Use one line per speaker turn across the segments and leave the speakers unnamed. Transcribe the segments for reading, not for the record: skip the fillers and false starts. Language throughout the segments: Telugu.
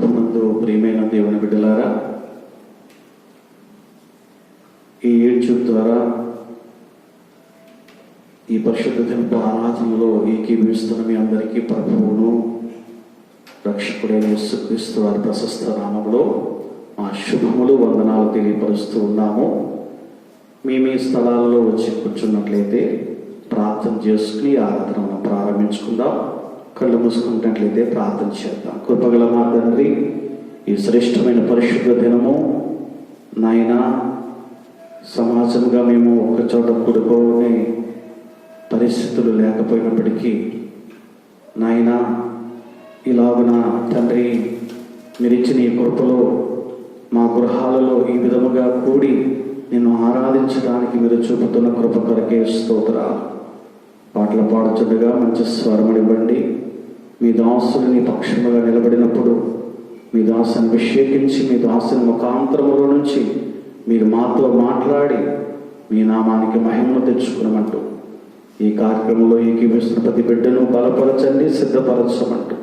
ప్రభునందు ప్రియమైన దేవుని బిడ్డలారా, ఈ యూట్యూబ్ ద్వారా ఈ పరిశుద్ధ దినపు ఆరాధనలో ఏకీభవిస్తున్న మీ అందరికీ ప్రభువును రక్షకుడైన యేసుక్రీస్తు వారి ప్రశస్త నామములో మా శుభములు వందనాలు తెలియపరుస్తూ ఉన్నాము. మీ స్థలాల్లో వచ్చి కూర్చున్నట్లయితే ప్రార్థన చేసుకుని ఆరాధనను ప్రారంభించుకుందాం. కళ్ళు మూసుకున్నట్లయితే ప్రార్థన చేద్దాం. కృపగల మా తండ్రి, ఈ శ్రేష్టమైన పరిశుద్ధ దినము నాయన, సమాజంగా మేము ఒక చోట కూడుకోనే పరిస్థితులు లేకపోయినప్పటికీ నాయన, ఇలాగున తండ్రి మీరు ఇచ్చిన ఈ కృపలో మా గృహాలలో ఈ విధముగా కూడి నిన్ను ఆరాధించడానికి మీరు చూపుతున్న కృప కొరకే స్తోత్రాలు. పాటలు పాడుచుండగా మంచి స్వరమనివ్వండి. మీ దాసుని నీ పక్షముగా నిలబడినప్పుడు మీ దాసుని అభిషేకించి మీ దాసుని ముఖాంతరములో నుంచి మీరు మాతో మాట్లాడి మీ నామానికి మహిమను తెచ్చుకునమంటూ ఈ కార్యక్రమంలో ఏకీభవిస్తున్న ప్రతి బిడ్డను బలపరచండి, సిద్ధపరచమంటూ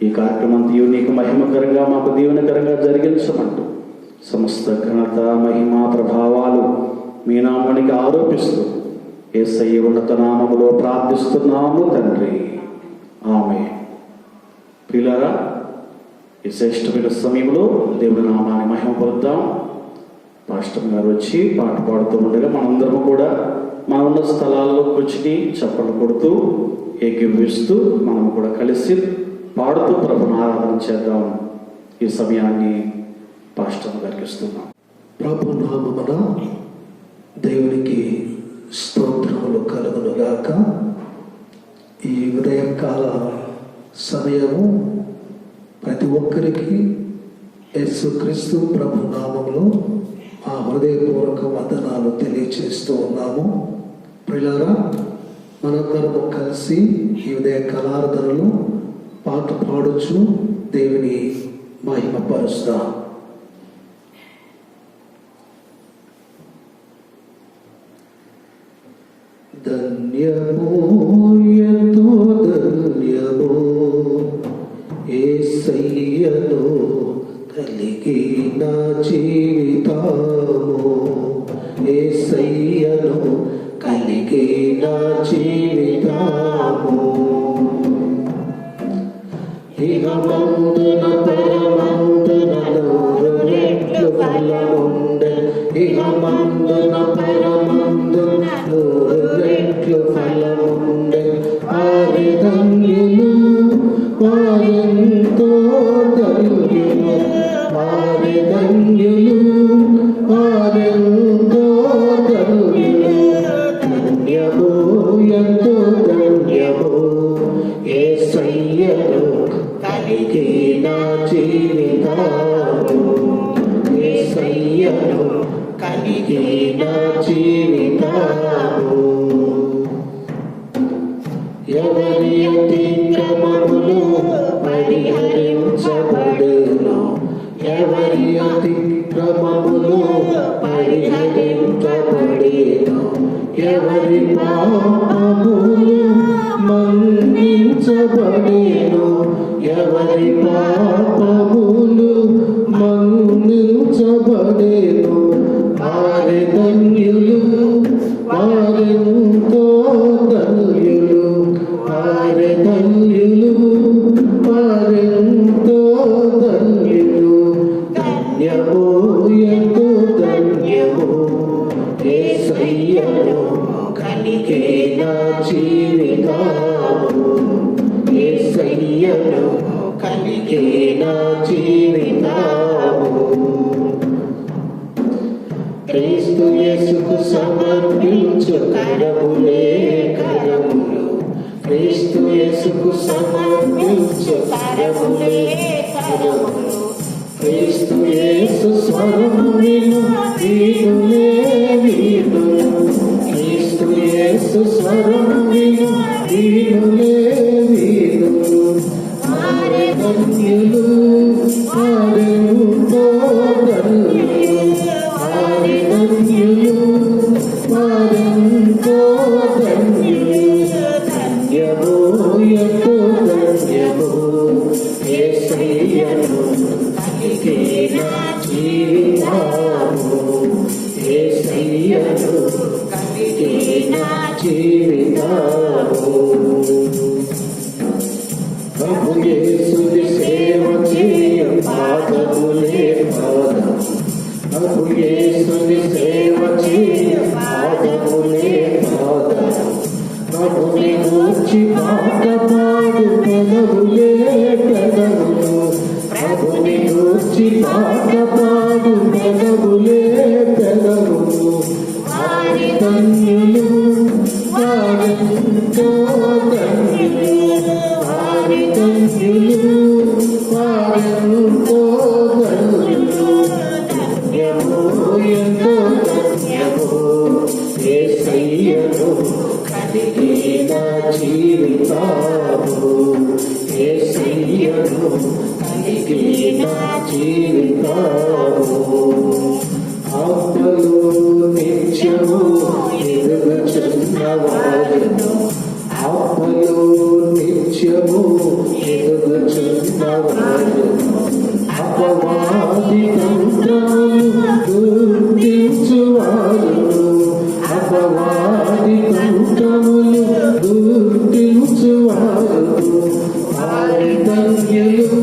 ఈ కార్యక్రమం నీకు మహిమకరంగా మాకు దీవెనకరంగా జరిగించమంటూ సమస్త ఘనత మహిమ ప్రభావాలు మీ నామానికి ఆరోపిస్తూ యేసయ్య ఉన్నత నామములో ప్రార్థిస్తున్నాము తండ్రి, ఆమేన్. ప్రియులారా, ఈ శ్రేష్టమైన సమయంలో దేవుని నామాన్ని మహిమపరుద్దాం. పాస్టర్ గారు వచ్చి పాట పాడుతూ ఉండగా మనందరం కూడా మన ఉన్న స్థలాల్లో కూర్చుని చప్పట్లు కొడుతూ ఏకీభవిస్తూ మనం కూడా కలిసి పాడుతూ ప్రభుని ఆరాధన చేద్దాం. ఈ సమయాన్ని పాస్టర్ గారికి ఇస్తున్నాం.
ప్రభు నామమున దేవునికి స్తోత్రములు కలుగునుగాక. ఈ ఉదయకాల సమయము ప్రతి ఒక్కరికి యేసుక్రీస్తు ప్రభు నామములో మా హృదయపూర్వక వందనాలు తెలియచేస్తూ ఉన్నాము. ప్రియులారా, మనందరము కలిసి ఈ ఉదయకాల ఆరాధనలో పాట పాడుచు దేవుని మహిమపరుస్తాం. ధన్యమో ఎంతో ధన్యమో యేసయ్యను కలిగిన జీవితము, యేసయ్యను కలిగిన జీవితము. ఇహమందున పరమందున నూరు రెట్లు ఫలముండె, ఇహమందున పరమందున నూరు రెట్లు ఫలముండె. వారి ధన్యులు వారెంతో ధన్యులు, వారి ధన్యులు వారెంతో ధన్యులు. ధన్యమో ఎంతో ధన్యమో యేసయ్యను కలిగిన జీవితము, యేసయ్యను కలిగిన జీవితము. ఎవరి అతిక్రమములు పరిహరించబడును, ఎవరి అతిక్రమములు పరిహరించబడును, ఎవరి పాపములు మన్నించబడును, ఎవరి పాపములు మన్నించబడును. వారి ధన్యులు వారెంతో ధన్యులు, వారి ధన్యులు వారెంతో ధన్యులు. ధన్యమో ఎంతో ధన్యమో యేసయ్యను కలిగిన జీవితము, యేసయ్యను కలిగిన జీవితము. క్రీస్తు యేసుకు సమర్పించు కరములే కరములు, క్రీస్తు యేసుకు సమర్పించు కరములే కరములు. క్రీస్తు యేసు స్వరము విను వీణులే వీణులు, క్రీస్తు యేసు స్వరము విను వీణులే వీణులు. వారి ధన్యులు వారెంతో ధన్యులు, వారి ధన్యులు వారెంతో ధన్యులు. ధన్యమో ఎంతో ధన్యమో యేసయ్యను జీవితాము యేసయ్యను కలిగి నా జీవితాము ప్రభు యేసుని సేవ చేయ పాదములే పాదం ప్రభు యేసుని సేవ చేయ పాదములే పాదం ప్రభుని గూర్చి పాట పాడు పెదవులే పెదవులు ప్రభుని గూర్చి పాట పాడు పెదవులే పెదవులు వారి ధన్యులు వారెంతో ధన్యులు వారి ధన్యులు వారెంతో ధన్యులు ధన్యము ఎంతో ధన్యము యేసయ్యను కలిగి నా జీవితాము యేసయ్యను కలిగి నా జీవితాము ఆత్మలో నిత్యము ఎదుగుచున్నవాడును ఆత్మలో నిత్యము ఎదుగుచున్నవాడును అపవాది తంత్రములు గుర్తించువాడును అపవాది తంత్రములు గుర్తించువాడును వారి ధన్యులు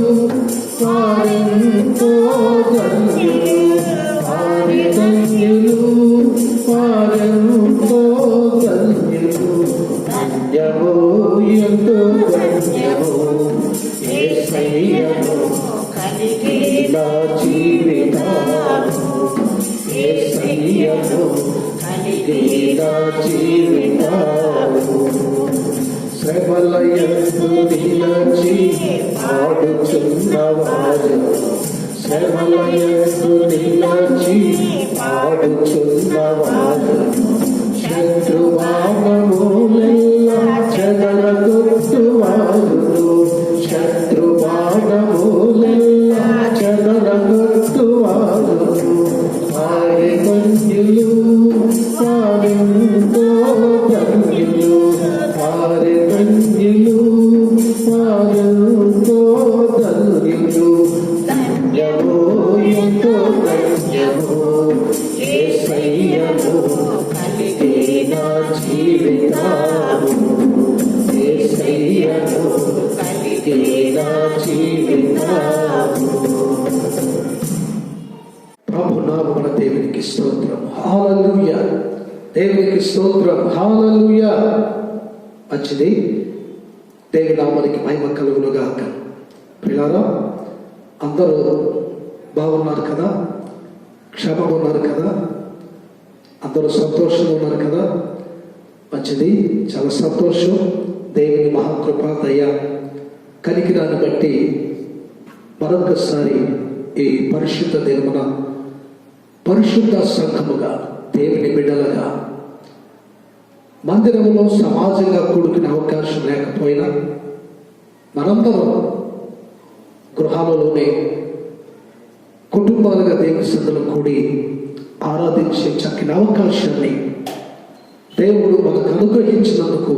వారెంతో ధన్యులు వారి ధన్యులు వారెంతో ధన్యులు ధన్యము ఎంతో ధన్యము యేసయ్యను కలిగి నా జీవితాము యేసయ్యను కలిగి నా జీవితాము శ్రమల యందు నిలచి పాడుచున్నవాడు శ్రమల యందు నిలచి పాడుచున్నవాడు శత్రుబాణములెల్లా చెదరగొట్టువాడు శత్రుబాణములెల్లా చెదరగొట్టువాడు వారి ధన్యులు వారెంతో ధన్యులు వారి ధన్యులు వారెంతో ధన్యులు ధన్యము ఎంతో ధన్యము యేసయ్యను కలిగి నా జీవితాము యేసయ్యను కలిగి నా జీవితాము ప్రభునామమున దేవునికి స్తోత్రం హల్లెలూయా దేవునికి స్తోత్రం హల్లెలూయా మంచిది దేవుని నామానికి మహిమ కలుగును గాక ప్రియులారా అందరూ బాగున్నారు కదా క్షేమంగా ఉన్నారు కదా అందరూ సంతోషంగా ఉన్నారు కదా మంచిది చాలా సంతోషం దేవుని మహాకృప దయ కనికిరాన్ని బట్టి మరొకసారి ఈ పరిశుద్ధ దినమున పరిశుద్ధ సంఘముగా దేవుని బిడ్డలుగా మందిరంలో సమాజంగా కూడుకునే అవకాశం లేకపోయినా మనందరం గృహాలలోనే కుటుంబాలుగా దేవుని సన్నిధిలో కూడి ఆరాధించే చక్కని అవకాశాన్ని దేవుడు మనకు అనుగ్రహించినందుకు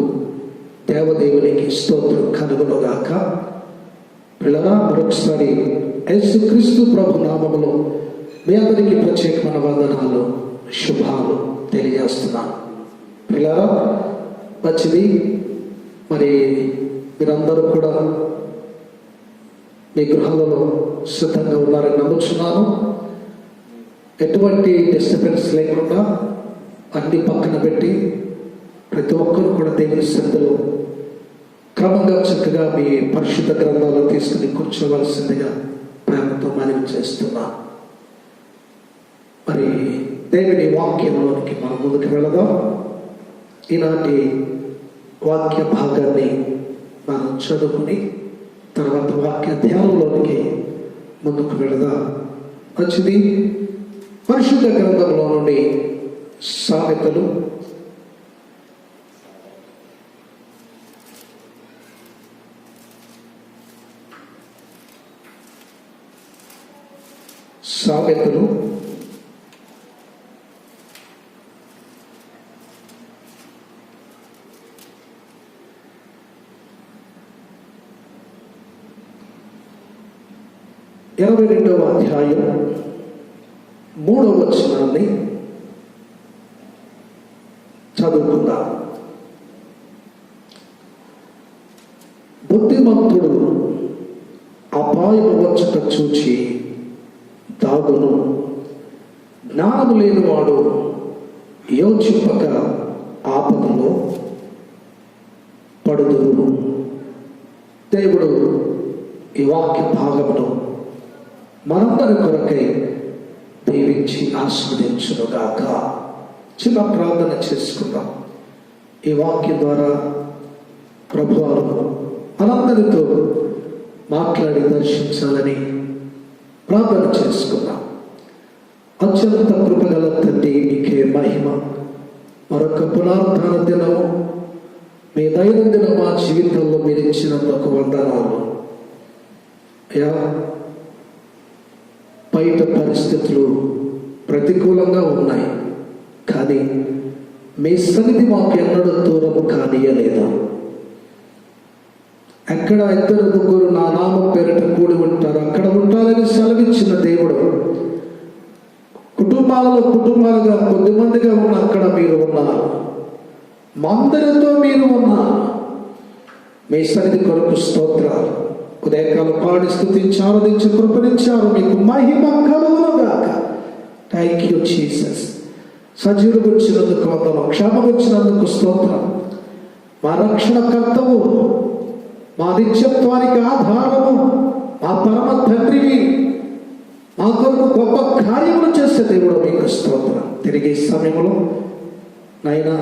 దేవదేవునికి స్తోత్రం కలుగునుగాక. పిల్లరా మరొకసారి యేసుక్రీస్తు ప్రభు నామములో మీ అందరికీ ప్రత్యేకమైన వందనాలు శుభాలు తెలియజేస్తున్నాను. పిల్లరా మంచిది, మరి మీరందరూ కూడా మీ గృహాలలో సిద్ధంగా ఉన్నారని నమ్ముచున్నాను. ఎటువంటి డిస్టర్బెన్స్ లేకుండా అన్ని పక్కన పెట్టి ప్రతి ఒక్కరు కూడా దేవుని సన్నిధిలో క్రమంగా చక్కగా మీ పరిశుద్ధ గ్రంథాలు తీసుకుని కూర్చోవలసిందిగా ప్రేమతో మనవి చేస్తున్నా. మరి దేవుని వాక్యంలోనికి మనం ముందుకు వెళదాం. ఈనాటి వాక్య భాగాన్ని మనం చదువుకుని తర్వాత వాక్య ధ్యానంలోనికి ముందుకు వెళదాం. మంచిది, పరిశుద్ధ గ్రంథంలో నుండి సామెతలు 22వ అధ్యాయం 3వ వచనాన్ని చదువుకుందాం. బుద్ధిమంతుడు అపాయము వచ్చుట చూచి దాగును, జ్ఞానము లేనివాడు యోచింపక ఆపదలో పడుదురు. దేవుడు ఈ వాక్య భాగమును మనందరి కొరకై దీవించి ఆస్వాదించునుగాక. చిన్న ప్రార్థన చేసుకుందాం. ఈ వాక్యం ద్వారా ప్రభువారు మనందరితో మాట్లాడి దర్శించాలని ప్రార్థన చేసుకుందాం. అత్యంత కృపగల తండ్రి, మీకే మహిమ. మరొక పునరుద్ధాన దినము మీ దైనందిన మా జీవితంలో మీరు ఇచ్చినందుకు వందనాలు అయ్యా. బయట పరిస్థితులు ప్రతికూలంగా ఉన్నాయి, కానీ మీ సన్నిధి మాకు ఎన్నడూ దూరం కానీయలేదు. ఎక్కడ 2-3 నా నామం పేరిట కూడి ఉంటారు, అక్కడ ఉంటారని సెలవిచ్చిన దేవుడు. కుటుంబాలుగా కొద్దిమందిగా ఉన్న అక్కడ మీరు ఉన్నారు, మందరితో మీరు ఉన్నారు. మీ సన్నిధి కొరకు స్తోత్రాలు. ఉదయకాలం పాడి స్తుతించి ఆరాధించి కృపణించారు, మీకు మహిమ కలుగునుగాక. Thank you Jesus. సజీవుడు వచ్చినందుకు వందనం, క్షేమం వచ్చినందుకు స్తోత్రం. మా రక్షణకర్తవు, మా నిత్యత్వానికి ఆధారము, మా పరమ తండ్రివి, మా కొరకు గొప్ప కార్యములు చేసే దేవుడు మీకు స్తోత్రం. తిరిగి సమయంలో నైనా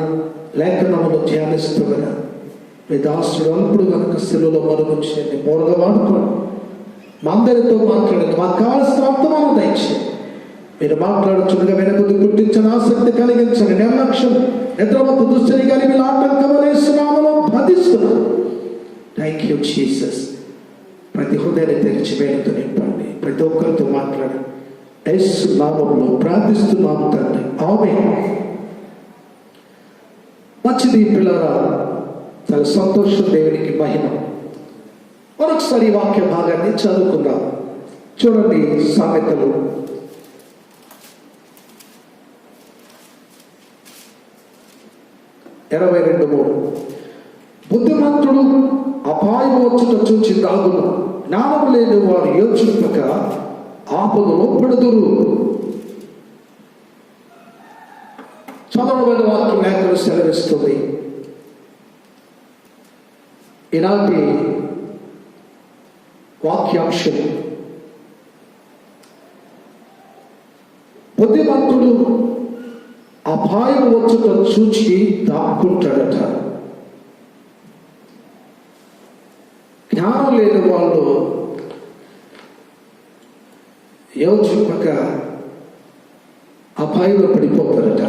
లేఖనములు ధ్యానిస్తుగా మీ దాసుడు అప్పుడు కనుక సెలువులో మరుగుచ్చేయండి, బోరగా వాడుకోండి. మా అందరితో మాట్లాడండి, మాకు కావాల్సిన అర్థమానం దయచేయండి. మీరు మాట్లాడుచుండగా వెనకొద్దు పుట్టించిన ఆసక్తి కలిగించండి. నిర్లక్ష్యం, నిద్రమత్తు దుశ్చర్య కలిగి ఆటంకమనేస్తున్నామలో బంధిస్తున్నాను. Thank you Jesus. ప్రతి హృదయాన్ని తెరిచి వేలతో నింపండి, ప్రతి ఒక్కరితో మాట్లాడండి. యేసు నామములో ప్రార్థిస్తున్నాము తండ్రి, ఆమేన్. మంచిది పిల్లరా, చాలా సంతోషం, దేవునికి మహిమ. మరొకసారి ఈ వాక్య భాగాన్ని చదువుకుందాం. చూడండి, సామెతలు 22:3. బుద్ధిమంతుడు అపాయం వచ్చుట చూచి దాగును, జ్ఞానం లేని వారు యోచింపక ఆపదలో పడుదురు. చదవబడిన వాక్యం లేఖలు సెలవిస్తుంది. ఈనాటి వాక్యాంశం, బుద్ధిమంతుడు అపాయం వచ్చుట చూచి దాక్కుంటాడట. జ్ఞానం లేని వాళ్ళు యోచింపక అపాయంలో పడిపోతారట.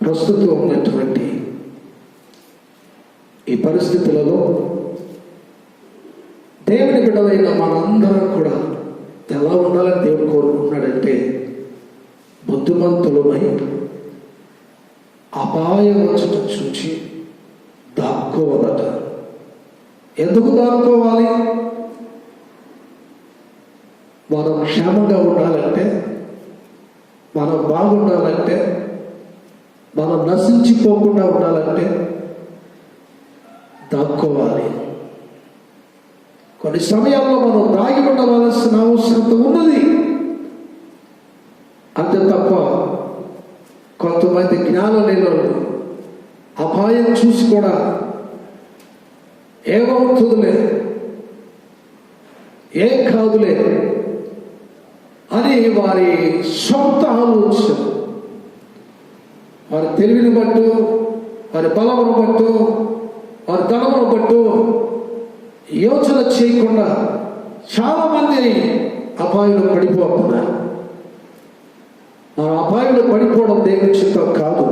ప్రస్తుతం ఉన్నటువంటి ఈ పరిస్థితులలో దేవుని బిడ్డలైన మనందరం కూడా ఎలా ఉండాలని దేవుడు కోరుకుంటున్నాడంటే, బుద్ధిమంతులమై అపాయం వచ్చుట చూచి దాక్కోవాలట. ఎందుకు దాక్కోవాలి? మనం క్షేమంగా ఉండాలంటే, మనం బాగుండాలంటే, మనం నశించిపోకుండా ఉండాలంటే దాక్కోవాలి. కొన్ని సమయాల్లో మనం దాగి ఉండవలసిన అవసరం ఉన్నది. అంతే తప్ప కొంతమంది జ్ఞానం లేని వాళ్ళు అపాయం చూసి కూడా ఏమవుతుందిలే, ఏం కాదులే అని వారి సొంత ఆలోచన, వారి తెలివిని బట్టు, వారి బలమును బట్టు, వారి ధనమును బట్టు యోచన చేయకుండా చాలా మంది అపాయంలో పడిపోతున్నారు. ఆ అపాయంలో పడిపోవడం దేవుని చిత్తం కాదు.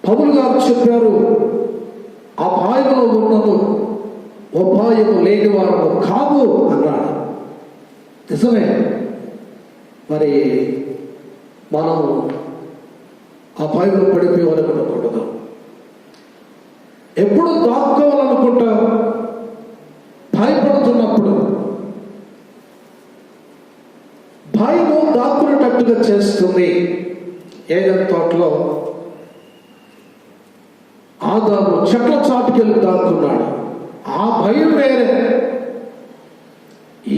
పౌలు గారు చెప్పారు, అపాయంలో ఉన్నను ఉపాయము లేని వారము కాదు అన్నాడు. నిజమే. మరి మనం అపాయంలో పడిపోవాలనుకోకూడదు. ఎప్పుడు దాక్కోవాలనుకుంటాం? భయపడుతున్నప్పుడు, ఉన్నట్లుగా చేస్తుంది. ఏదెన్ తోటలో ఆదాము చెట్ల చాటుకెళ్ళి దాక్కున్నాడు. ఆ భయం వేరే,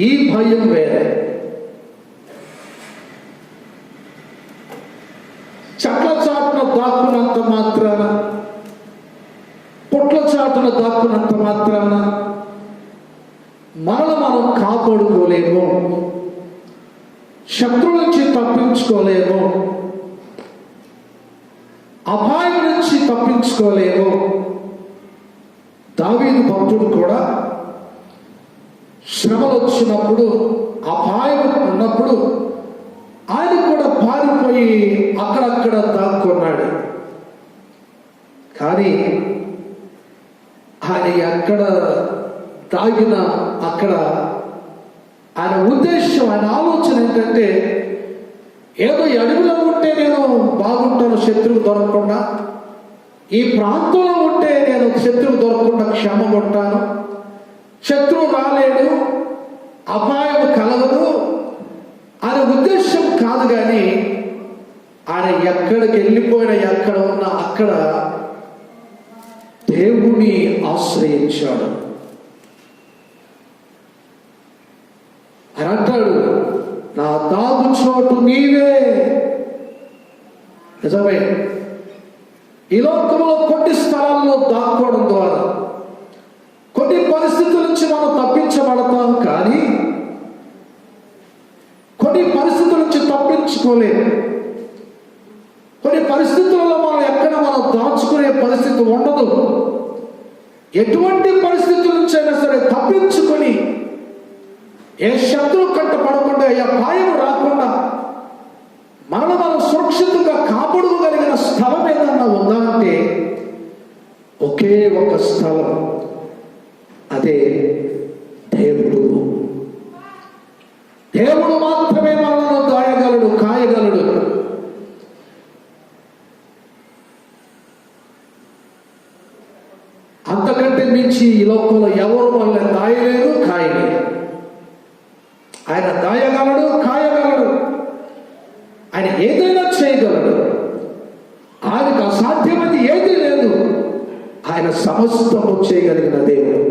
ఈ భయం వేరే. చెట్ల చాటున దాక్కున్నంత మాత్రాన, పుట్ల చాటున దాక్కున్నంత మాత్రాన మనం కాపాడుకోలేము, శత్రువుల నుంచి తప్పించుకోలేము, అపాయం నుంచి తప్పించుకోలేము. దావీదు భక్తుడు కూడా శ్రమలు వచ్చినప్పుడు, అపాయం ఉన్నప్పుడు ఆయన కూడా పారిపోయి అక్కడక్కడ దాక్కున్నాడు. కానీ ఆయన ఎక్కడ దాగిన అక్కడ ఆయన ఉద్దేశం, ఆయన ఆలోచన ఏంటంటే, ఏదో అడవిలో ఉంటే నేను బాగుంటాను, శత్రువు దొరకకుండా, ఈ ప్రాంతంలో ఉంటే నేను శత్రువు దొరకకుండా క్షేమం ఉంటాను, శత్రువు రాలేడు, అపాయం కలగదు అనే ఉద్దేశం కాదు. కానీ ఆయన ఎక్కడికి వెళ్ళిపోయినా, ఎక్కడ ఉన్నా అక్కడ దేవుని ఆశ్రయించాడు. ఆయన అంటాడు, నా దాగు చోటు నీవే. నిజమే, ఈ లోకంలో కొన్ని స్థలాల్లో దాక్కోవడం ద్వారా కొన్ని పరిస్థితుల నుంచి మనం తప్పించబడతాం. కానీ కొన్ని పరిస్థితుల నుంచి తప్పించుకోలేము. కొన్ని పరిస్థితులలో మనం దాచుకునే పరిస్థితి ఉండదు. ఎటువంటి పరిస్థితుల నుంచైనా సరే తప్పించుకొని, ఏ శత్రువు కంట పడకుండా, ఏ అపాయం రాకుండా మనం సురక్షితంగా కాపాడుకోగలిగిన స్థలం ఏదన్నా ఉందా అంటే ఒకే ఒక స్థలం, అదే దేవుడు. దేవుడు మాత్రమే మనల్ని దాయగలడు, కాయగలడు. అంతకంటే మించి ఈ లోకంలో ఎవరు మనల్ని దాయలేరు, కాయలేరు. ఆయన దాయగలడు, కాయగలడు. ఆయన ఏదైనా చేయగలడు. ఆయనకు అసాధ్యమైనది ఏదీ లేదు. ఆయన సమస్తము చేయగలిగిన దేవుడు.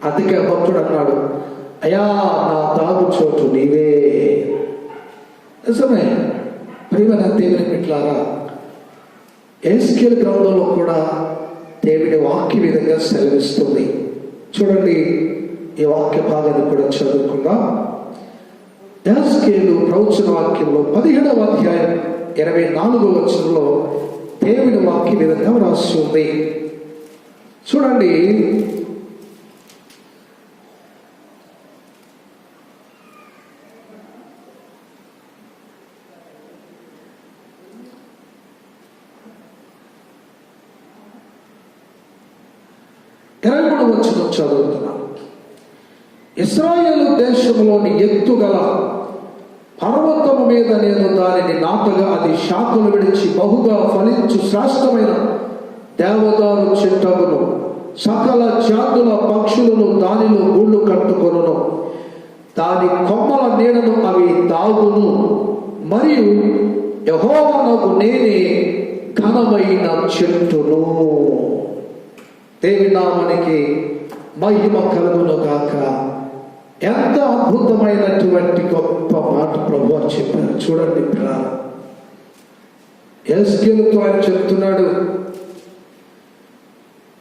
అందుకే భక్తుడు అన్నాడు, అయ్యా నా తాగు చోటు నీవే. నిజమే, ప్రియమైన దేవుని బిడ్డలారా, ఎహెజ్కేలు గ్రంథంలో కూడా దేవుని వాక్య విధంగా సెలవిస్తుంది. చూడండి, ఈ వాక్య భాగాన్ని కూడా చదువుకుందాం. ఎహెజ్కేలు ప్రవచన వాక్యంలో 17వ అధ్యాయం 24వ వచనంలో దేవుని వాక్య విధంగా రాసి ఉంది. చూడండి, వచనం చదువుతున్నాం. ఇశ్రాయేలు దేశంలోని ఎత్తుగల పర్వతము మీద నేను దానిని నాటగా, అది శాఖలు విడిచి బహుగా ఫలించు శ్రేష్టమైన దేవదారు చెట్టగును. సకల జాతుల పక్షులను దానిలో గూళ్ళు కట్టుకొనును. దాని కొమ్మల నీడను అవి తాగును. మరియు యెహోవానగు నేనే ఘనమైన చెట్టును. దేవి నామానికి మహిమ కలుగును గాక. ఎంత అద్భుతమైనటువంటి గొప్ప మాట ప్రభు అని చెప్పారు. చూడండి, ఎహెజ్కేలుతో ఆయన చెప్తున్నాడు,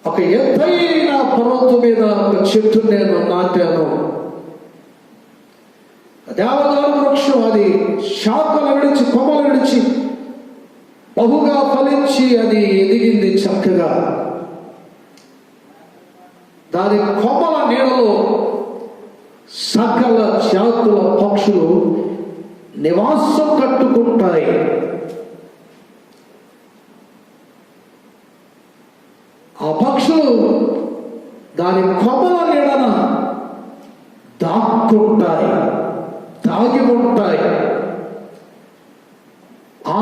ఒక ఎత్తైన పర్వతం మీద ఒక చెట్టు నేను నాటాను. దేవదారు వృక్షం, అది శాఖలు విడిచి కొమ్మలు విడిచి బహుగా ఫలించి అది ఎదిగింది చక్కగా. దాని కొమ్మల నీడలో సకల జాతుల పక్షులు నివాసం కట్టుకుంటాయి. ఆ పక్షులు దాని కొమ్మల నీడన దాక్కుంటాయి, దాగి ఉంటాయి. ఆ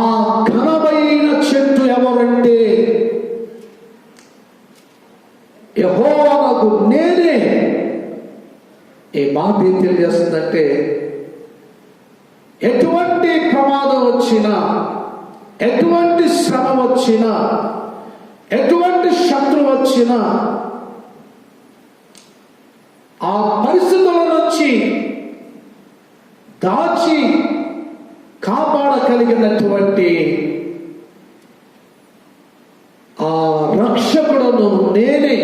ఘనమైన చెట్టు ఎవరంటే యెహోవాకు నేనే. ఈ మాట ఏం తెలియజేస్తుందంటే, ఎటువంటి ప్రమాదం వచ్చినా, ఎటువంటి శ్రమ వచ్చినా, ఎటువంటి శత్రు వచ్చినా ఆ పరిస్థితుల నుంచి దాచి కాపాడగలిగినటువంటి ఆ రక్షకుడును నేనే,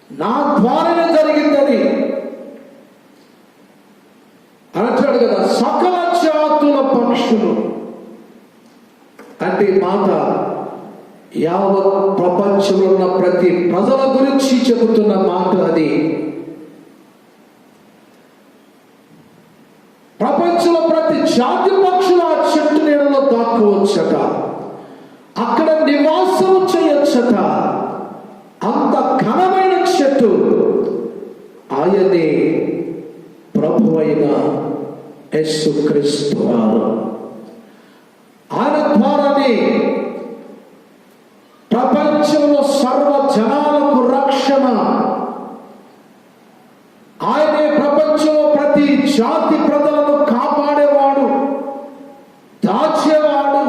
నా ద్వారానే జరిగిందని అంటాడు కదా. సకల జాతుల పక్షులు అంటే మాట యావత్ ప్రపంచంలో ఉన్న ప్రతి ప్రజల గురించి చెబుతున్న మాట అది. ప్రపంచంలో ప్రతి జాతి పక్షులు ఆ చెట్టు నీడలో దాక్కోవచ్చట, అక్కడ నివాసం చేయొచ్చట. అంత ఘనమైన చెట్టు ఆయనే ప్రభువైన యేసుక్రీస్తు వారు. ఆయన ద్వారానే ప్రపంచంలో సర్వ జనాలకు రక్షణ. ఆయనే ప్రపంచంలో ప్రతి జాతి ప్రజలను కాపాడేవాడు, దాచేవాడు,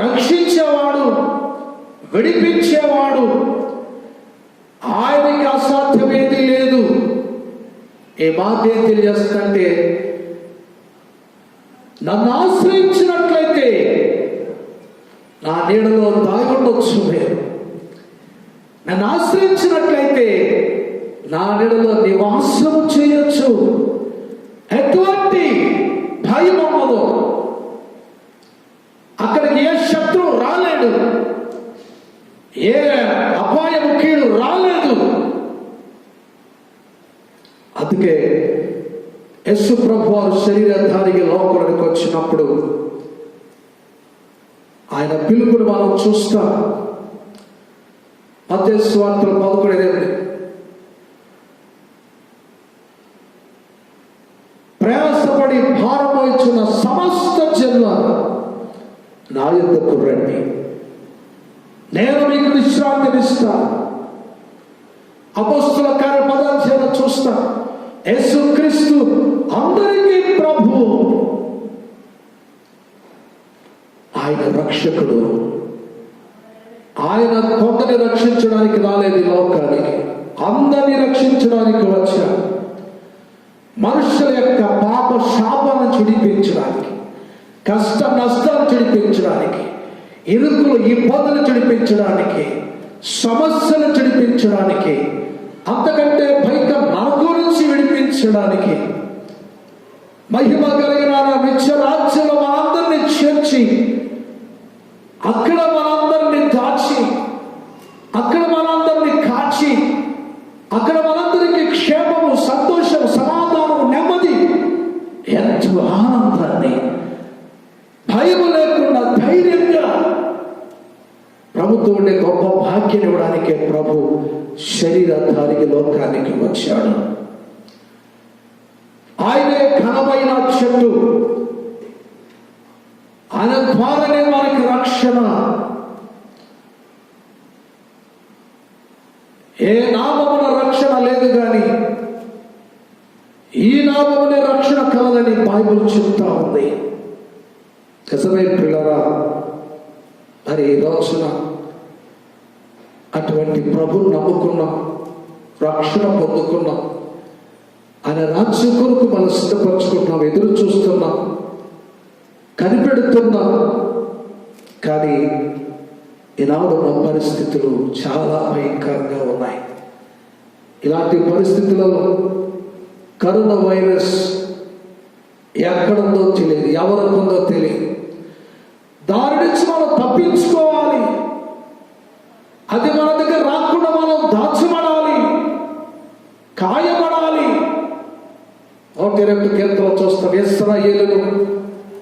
రక్షించేవాడు, విడిపించేవాడు. ఆయనకి అసాధ్యమేది లేదు. ఈ మాట ఏం తెలియజేస్తుందంటే, నన్ను ఆశ్రయించినట్లయితే నా నీడలో దాగి ఉండొచ్చు మీరు. నన్ను ఆశ్రయించినట్లయితే నా నీడలో నివాసం చేయొచ్చు. ఎటువంటి భయం ఉండదు. అక్కడికి ఏ శత్రువు రాలేడు, ఏ అపాయము కీడు రాలేదు. అందుకే యేసు ప్రభు వారు శరీరధారికి లోపలికి వచ్చినప్పుడు ఆయన పిలుపుని మనం చూస్తాం. మత్తయి సువార్తలు 11:8 ప్రయాసపడి భారం మోయుచున్న సమస్త జనులారా నా యొద్దకు రండి, నేను మీకు విశ్రాంతినిస్తాను. అపొస్తలుల కార్య 10 చూస్తా. యేసుక్రీస్తు అందరికీ ప్రభు, ఆయన రక్షకుడు. ఆయన కొందరిని రక్షించడానికి రాలేదు ఈ లోకానికి, అందరినీ రక్షించడానికి వచ్చాడు. మనుషుల యొక్క పాప శాపాలను చిడిపించడానికి, కష్ట నష్టాలు చిడిపించడానికి, ఇరుకులు ఇబ్బందులు చిడిపించడానికి, సమస్యలు చిడిపించడానికి, అంతకంటే పైగా నరకం నుంచి విడిపించడానికి, మహిమ కలిగిన నిత్య రాజ్యంలో మనందరినీ చేర్చి అక్కడ మనందరినీ దాచి, అక్కడ మనందరినీ కాచి, అక్కడ మనందరికీ క్షేమము, సంతోషం, సమాధానం, నెమ్మది, ఎంతో ఆనందాన్ని, భయం లేకుండా ధైర్యంగా ప్రభుత్వం ఉండే గొప్ప భాగ్యం ఇవ్వడానికే ప్రభు శరీరధారికి లోకానికి వచ్చాడు. ఆయనే ఘనమైన చెట్టు. ఆయన ద్వారానే మనకి రక్షణ. ఏ నామమున రక్షణ లేదు కానీ ఈ నామమునే రక్షణ కలదని బైబిల్ చెప్తా ఉంది. నిజమే ప్రియులారా, మరి ఈ రోజున అటువంటి ప్రభువును నమ్ముకున్నాం, రక్షణ పొందుకున్నాం, ఆయన రాజ్యం కొరకు మనం సిద్ధపరచుకుంటున్నాం, ఎదురు చూస్తున్నాం, కనిపెడుతున్నాం. కానీ ఈనాడు ఉన్న పరిస్థితులు చాలా భయంకరంగా ఉన్నాయి. ఇలాంటి పరిస్థితులలో కరోనా వైరస్ ఎక్కడుందో తెలియదు, ఎవరికుందో తెలియదు. దాని నుంచి మనం తప్పించుకోవాలి. అది మన దగ్గర రాకుండా మనం దాచబడాలి, కాయబడాలి. 102 కీర్తనలు చూస్తాం. ఇశ్రాయేలును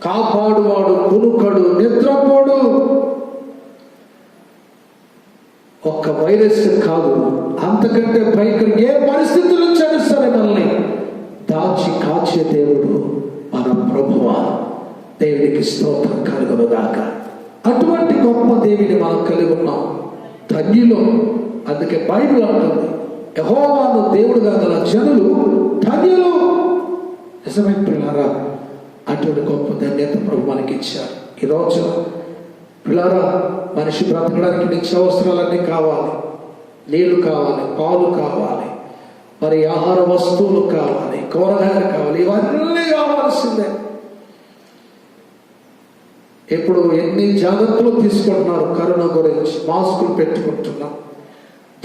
కాపాడువాడు కునుకడు, నిద్రపోడు. ఒక్క వైరస్ కాదు, అంతకంటే భయంకర ఏ పరిస్థితి నుంచి అయినా సరే మనల్ని దాచి కాచే దేవుడు మన ప్రభువా. దేవునికి స్తోత్రం కలుగునుగాక. అటువంటి గొప్ప దేవుని మనం కలిగి ఉన్నాం. ధన్యులు. అందుకే బైబిల్ అంటుంది, యెహోవాను దేవుడుగా గల జనులు ధన్యులు. నిజమైన పిల్లారా, అటువంటి గొప్ప ధన్యత ప్రభు మనకి ఇచ్చారు. ఈరోజు పిల్లారా, మనిషి బ్రతకడానికి నిత్యావసరాలన్నీ కావాలి. నీళ్లు కావాలి, పాలు కావాలి, మరి ఆహార వస్తువులు కావాలి, కూరగాయలు కావాలి, ఇవన్నీ కావాల్సిందే. ఇప్పుడు ఎన్ని జాగ్రత్తలు తీసుకుంటున్నారు కరోనా గురించి. మాస్కులు పెట్టుకుంటున్నాం,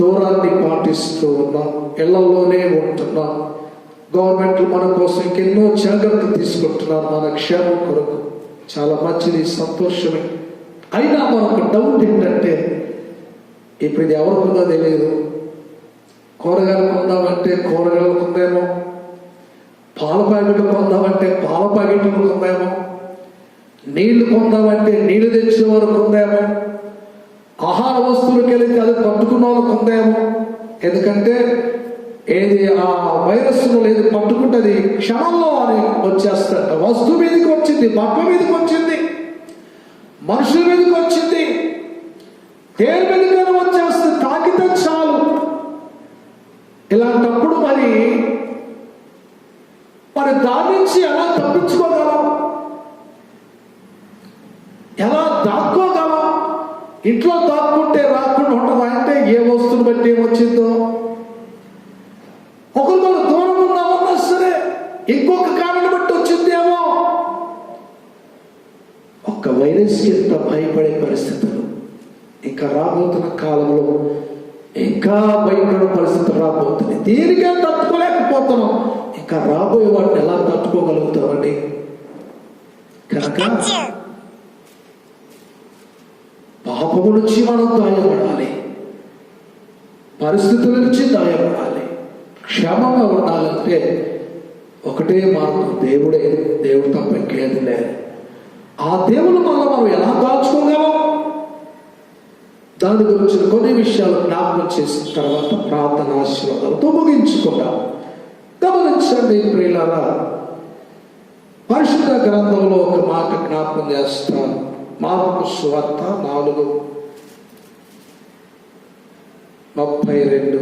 దూరాన్ని పాటిస్తూ ఉన్నాం, ఇళ్లలోనే ఉంటున్నాం. గవర్నమెంట్లు మన కోసం ఇంకెన్నో జాగ్రత్తలు తీసుకుంటున్నారు మన క్షేమం కొరకు. చాలా మంచిది, సంతోషమే. అయినా మనకు డౌట్ ఏంటంటే, ఇప్పుడు ఇది ఎవరికి ఉందో తెలియదు. కూరగాయలు కొందామంటే కూరగాయలు కొందేమో, పాల ప్యాకెట్లు కొందామంటే పాల ప్యాకెట్లు కొందేమో, నీళ్లు కొందామంటే నీళ్లు తెచ్చే వరకు ఉందేమో, ఆహార వస్తువులకు వెళితే అది పట్టుకున్న వాళ్ళు కొందేమో. ఎందుకంటే ఏది ఆ వైరస్ ఏది పట్టుకుంటుంది క్షణంలో అని వచ్చేస్తాట. వస్తువు మీదకి వచ్చింది, బట్టల మీదకి వచ్చింది, మనుషుల మీదకి వచ్చింది, దేని మీదకైనా వచ్చేస్తుంది, తాకితే చాలు. ఇలాంటప్పుడు మరి దాని నుంచి ఎలా తప్పించుకోగలం, ఎలా దాక్కోగలం? ఇంట్లో దాక్కుంటే రాకుండా ఉండదా అంటే ఏ వస్తువుని బట్టి ఏమొచ్చిందో, ఒకరికొకరు దూరం ఉన్నామన్నా సరే ఇంకొక కారణం బట్టి వచ్చిందేమో. ఒక్క వైరస్ ఎంత భయపడే పరిస్థితులు ఇంకా రాబోతున్న కాలంలో ఇంకా భయంకర పరిస్థితులు రాబోతున్నాయి. దీనికే తట్టుకోలేకపోతున్నాం, ఇంకా రాబోయే వాటిని ఎలా తట్టుకోగలుగుతామండి? కనుక పాపము నుంచి మనం దాయపడాలి, పరిస్థితుల నుంచి దాయపడాలి. క్షేమంగా ఉండాలంటే ఒకటే మార్గం, దేవుడే. దేవుడు తప్ప ఇంకేది లేదు. ఆ దేవుని వల్ల మనం ఎలా దాచుకోగలం? దాని గురించి కొన్ని విషయాలు జ్ఞాపకం చేసిన తర్వాత ప్రార్థన ఆశీర్వాదాలతో ముగించుకుందాం. గమనించండి ప్రియులారా, పరిశుద్ధ గ్రంథంలో ఒక మాట జ్ఞాపకం చేస్తాను. మార్కు సువార్త 4:32.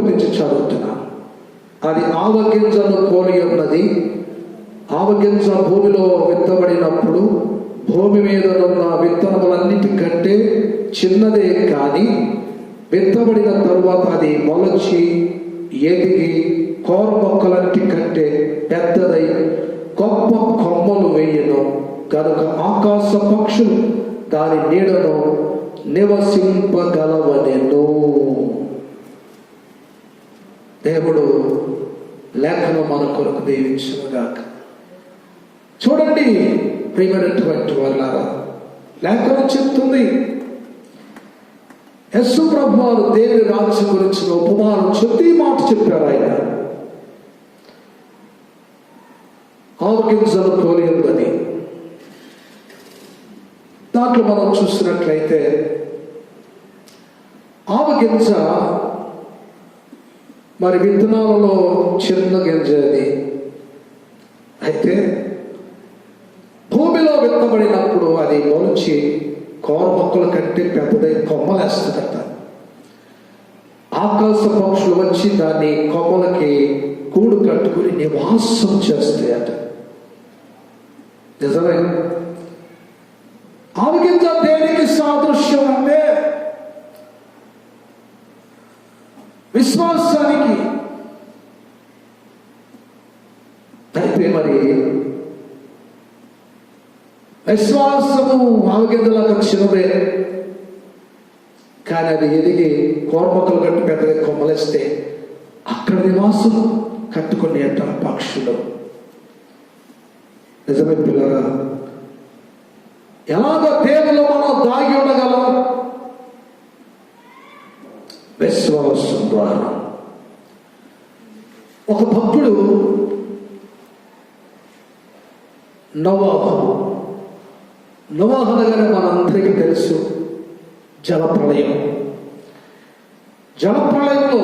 నుంచి చదువుతున్నాను. అది ఆవగింజను పోలి ఉన్నది. ఆవగింజ భూమిలో విత్తబడినప్పుడు భూమి మీద ఉన్న విత్తనములన్నిటికంటే చిన్నదే కానీ విత్తబడిన తరువాత అది మొలచి ఎదిగి కోర మొక్కలన్నిటి కంటే పెద్దదై గొప్ప కొమ్మలు వేయను. కనుక ఆకాశ పక్షులు దాని నీడను నివసింపగలవనెను. దేవుడు లేఖను మన కొరకు దీవించుగాక. చూడండి ప్రియమైనటువంటి వాళ్ళారా, లేఖనం చెప్తుంది, యేసు ప్రభువు వారు దేవుని రాజ్యం గురించి ఉపమానం చెప్పి మాట చెప్పారు. ఆయన ఆవగింజలు పోలి ఉందని దాంట్లో మనం చూసినట్లయితే ఆవగింజ మరి విత్తనాలలో చిన్న గింజ అది. అయితే భూమిలో విత్తబడినప్పుడు అది మొలిచి కోర మొక్కల కంటే పెద్దదై కొమ్మలేస్తుందట. ఆకాశ పక్షులు వచ్చి దాన్ని కొమ్మలకి కూడు కట్టుకుని నివాసం చేస్తాయట. నిజమే. ఆవగింజ దేనికి సాదృశ్యం అంటే విశ్వాసానికి. అయితే మరి విశ్వాసము ఆవగింజలాగా చిన్నదే, కానీ అది ఎదిగి కోరమొక్కలు కట్టు పెద్దగా కొమ్మలేస్తే అక్కడ నివాసం కట్టుకుని అంటారు పక్షులు. నిజమే పిల్లరా, ఎలాగో దేవులో మనం దాగి ఉండగలం? విశ్వాసం ద్వారా. ఒక భక్తుడు నోవాహు అనగానే మనందరికీ తెలుసు, జలప్రళయం. జలప్రళయంలో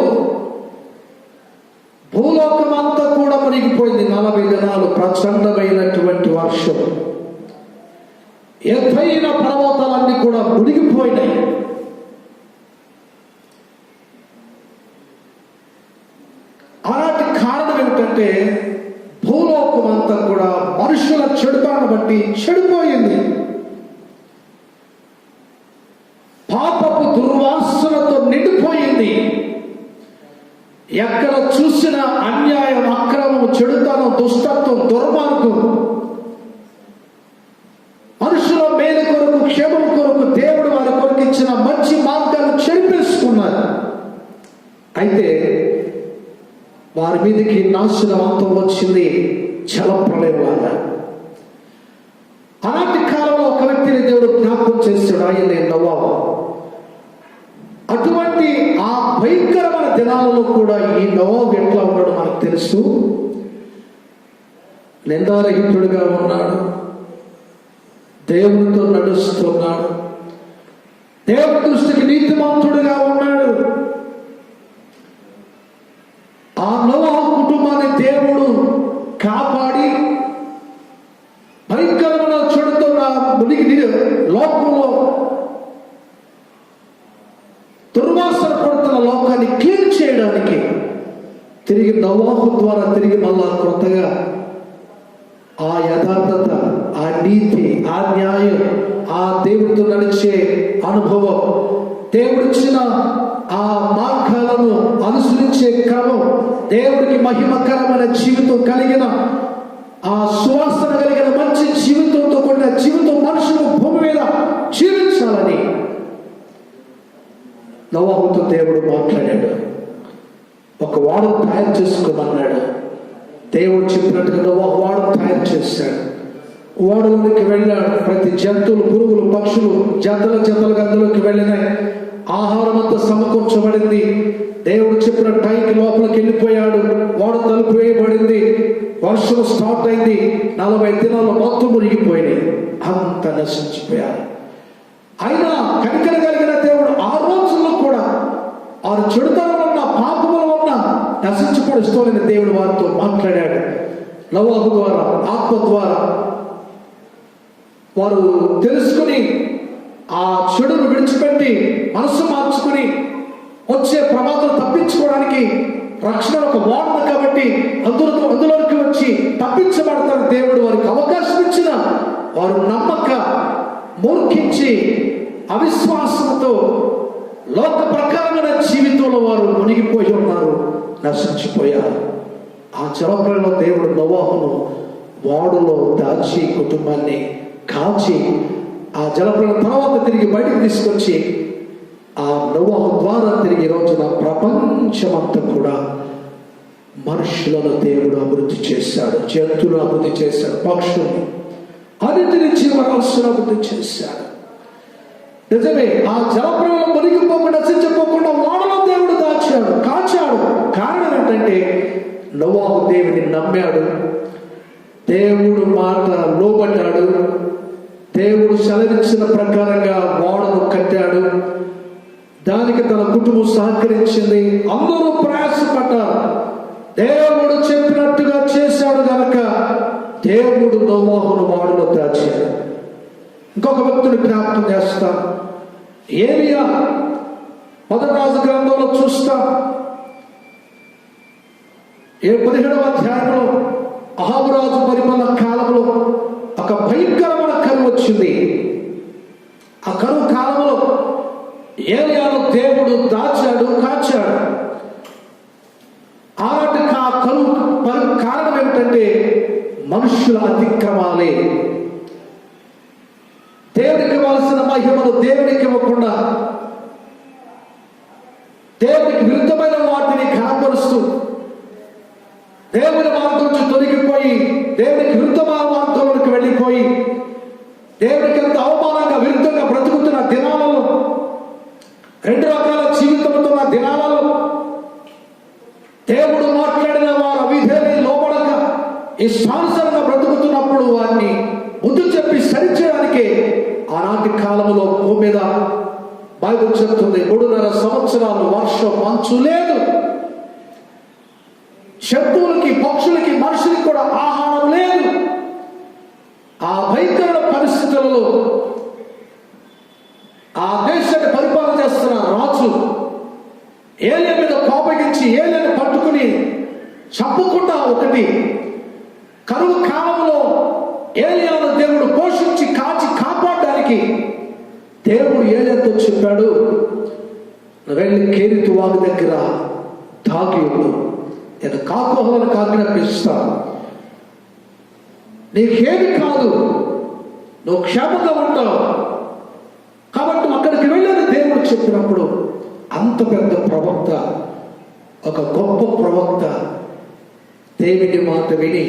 భూలోకమంతా కూడా మునిగిపోయింది. కురిసిపోయింది. 40 దినాలు ప్రచండమైనటువంటి వర్షం. ఎత్తైన పర్వతాలన్నీ కూడా మునిగిపోయినాయి. అలాంటి కారణం ఏమిటంటే భూలోకం అంతా కూడా మనుషుల చెడుతనాన్ని బట్టి చెడిపోయింది. పాపపు దుర్వాసనతో నిండిపోయింది. ఎక్కడ చూసిన అన్యాయం, అక్రమం, చెడుతనం, దుష్టత్వం, దుర్మార్గం. మనుషుల మేలు కొరకు, క్షేమం కొరకు దేవుడు వారి కొరకు ఇచ్చిన మంచి మార్గాలు చెరిపేసుకున్నారు. అయితే వారి మీదకి నాశనం అంతం వచ్చింది, జలప్రళయం వల్ల. అలాంటి కాలంలో ఒక వ్యక్తిని దేవుడు జ్ఞాపకం చేస్తాడు, ఆయనే నోవహు. అటువంటి ఆ భయంకరమైన దినాలలో కూడా ఈ నోవహు ఎట్లా ఉన్నాడు మనకు తెలుసు. నిందారహితుడిగా ఉన్నాడు, దేవునితో నడుస్తున్నాడు, దేవుని దృష్టికి నీతిమంతుడిగా ఉన్నాడు. ఆ నోవహు కుటుంబాన్ని దేవుడు కాపాడి భయంకరమైన చెడుతున్న మునిగి లోకంలో దుర్వాసన పడుతున్న లోకాన్ని క్లీన్ చేయడానికి తిరిగి నోవహు ద్వారా తిరిగి మళ్ళా కొత్తగా ఆ యథార్థత, ఆ నీతి, ఆ న్యాయం, ఆ దేవుడితో నడిచే అనుభవం, దేవుడిచ్చిన ఆ మార్గాలను అనుసరించే క్రమం, దేవుడికి మహిమకరమైన జీవితం కలిగిన, ఆ సువాసన కలిగిన మంచి జీవితంతో కూడిన జీవితం మనుషులు భూమి మీద జీవించాలని నోవహుతో దేవుడు మాట్లాడాడు. ఒక వాడను తయారు చేసుకోమన్నాడు. దేవుడు చెప్పినట్టుగా నోవహు వాడను తయారు చేశాడు. ఓడలోకి వెళ్ళాడు. ప్రతి జంతువులు, పురుగులు, పక్షులు జతలుగా అందులోకి వెళ్ళినాయి. ఆహారం అంతా సమకూర్చబడింది. దేవుడు చెప్పిన టైంకి లోపలికి వెళ్ళిపోయాడు. ఓడ తలుపు వేయబడింది. వర్షం స్టార్ట్ అయింది. 40 దినాలు మొత్తం మునిగిపోయినాయి. అంత నశించిపోయారు. అయినా కనికర కలిగిన దేవుడు ఆ రోజుల్లో కూడా వారు చెడుతనం ఉన్న, పాపముల ఉన్న నశించబడుస్తోంది. దేవుడు వారితో మాట్లాడాడు. నోవహు ద్వారా, ఆత్మ ద్వారా వారు తెలుసుకుని ఆ చెడును విడిచిపెట్టి మనసు మార్చుకుని వచ్చే ప్రమాదం తప్పించుకోవడానికి రక్షణ ఒక వాడను కాబట్టి అందులోకి వచ్చి తప్పించబడతారు. దేవుడు వారికి అవకాశం ఇచ్చిన వారు నమ్మక మూర్ఖించి అవిశ్వాసంతో లోక ప్రకారమైన జీవితంలో వారు మునిగిపోయి ఉన్నారు, నశించిపోయారు. ఆ జలప్రళయంలో దేవుడు నోవహును వాడులో దాచి కుటుంబాన్ని కాచి ఆ జలప్రళయం తర్వాత తిరిగి బయటకు తీసుకొచ్చి ఆ నోవహు ద్వారా తిరిగి రోజున ప్రపంచమంతా కూడా మనుషులను దేవుడు అభివృద్ధి చేశాడు. జంతువులను అభివృద్ధి చేశాడు, పక్షులను, అన్నిటిని జీవరాశులను అభివృద్ధి చేశాడు. నిజమే, ఆ జలప్రళయం మునిగిపోకుండా, నశించిపోకుండా వాడలో దేవుడు దాచాడు, కాచాడు. కారణం ఏంటంటే నోవహు దేవుని నమ్మాడు, దేవుడు మాట లోబడ్డాడు, దేవుడు సెలవిచ్చిన ప్రకారంగా ఓడను కట్టాడు. దానికి తన కుటుంబం సహకరించింది. అందరూ ప్రయాసపడ్డారు. దేవుడు చెప్పినట్టుగా చేశాడు గనక దేవుడు నోవహును ఓడలో దాచాడు. ఇంకొక వ్యక్తిని జ్ఞాపకం చేస్తాం. ఏలియా 1 రాజు గ్రంథంలో చూస్తాం. 17వ అధ్యాయంలో అహాబు రాజు పరిపాలన కాలంలో ఒక భయంకరమైన కరువు వచ్చింది. ఆ కరువు కాలంలో ఏలియాను దేవుడు దాచాడు, కాచాడు. అలాంటి ఆ కరువు కారణం ఏమిటంటే మనుషుల అతిక్రమాలే. దేవునికి ఇవ్వాల్సిన మహిమను దేవునికి ఇవ్వకుండా దేవునికి విరుద్ధమైన వాటిని కనపరుస్తూ దేవుని మార్గం నుంచి తొలగిపోయి దేవునికి విరుద్ధమైన మార్గంలోకి వెళ్ళిపోయి దేవునికి ఎంత అవమానంగా విరుద్ధంగా బ్రతుకుతున్న దినాలలో, 2 రకాల జీవితంతో ఉన్న దినాలలో దేవుడు మాట్లాడిన వారు అవిధేయులై లోబడక ఇష్టానుసారంగా బ్రతుకుతున్నప్పుడు వారిని బుద్ధి చెప్పి సరిచేయడానికి ఆనాటి కాలంలో భూమి మీద బైబిల్ చెప్తుంది 3.5 సంవత్సరాలు వర్షం, మంచు లేదు. శత్రువులకి, పక్షులకి, మనుషులకి ఏలియా మీద కోపగించి ఏలియాను పట్టుకుని చంపకుండా ఒకటి కరువు కాలంలో ఏలియాను దేవుడు పోషించి కాచి కాపాడడానికి దేవుడు ఏలియాతో చెప్పాడు, వెళ్ళి కేరితు వాగు దగ్గర తాగి ఉండు, నేను కాకోహలను ఆజ్ఞాపిస్తాను, నీకేమి కాదు, నువ్వు క్షేమంగా ఉంటావు కాబట్టి అక్కడికి వెళ్ళని దేవుడు చెప్పినప్పుడు అంత పెద్ద ప్రవక్త, ఒక గొప్ప ప్రవక్త దేవుని మాట విని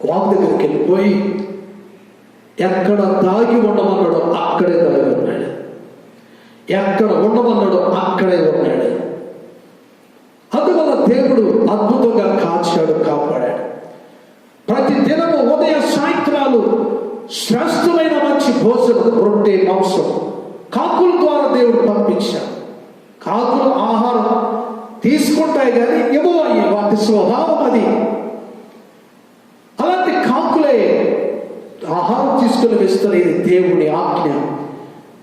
వాగు దగ్గరికి వెళ్ళిపోయి ఎక్కడ దాగి ఉండమన్నాడో అక్కడే దాగి ఉన్నాడు, ఎక్కడ ఉండమన్నాడో అక్కడే ఉన్నాడు. అందువల్ల దేవుడు అద్భుతంగా కాచాడు, కాపాడాడు. ప్రతి దినము ఉదయ సాయంత్రాలు శ్రేష్టమైన మంచి భోజనం, రొట్టె, మాంసం కాకుల ద్వారా దేవుడు పంపించాడు. కాకులు ఆహారం తీసుకుంటాయి కానీ ఇవ్వయి, వాటి స్వభావం అది. అలాంటి కాకులే ఆహారం తీసుకుని వేస్తారు. ఇది దేవుని ఆజ్ఞ.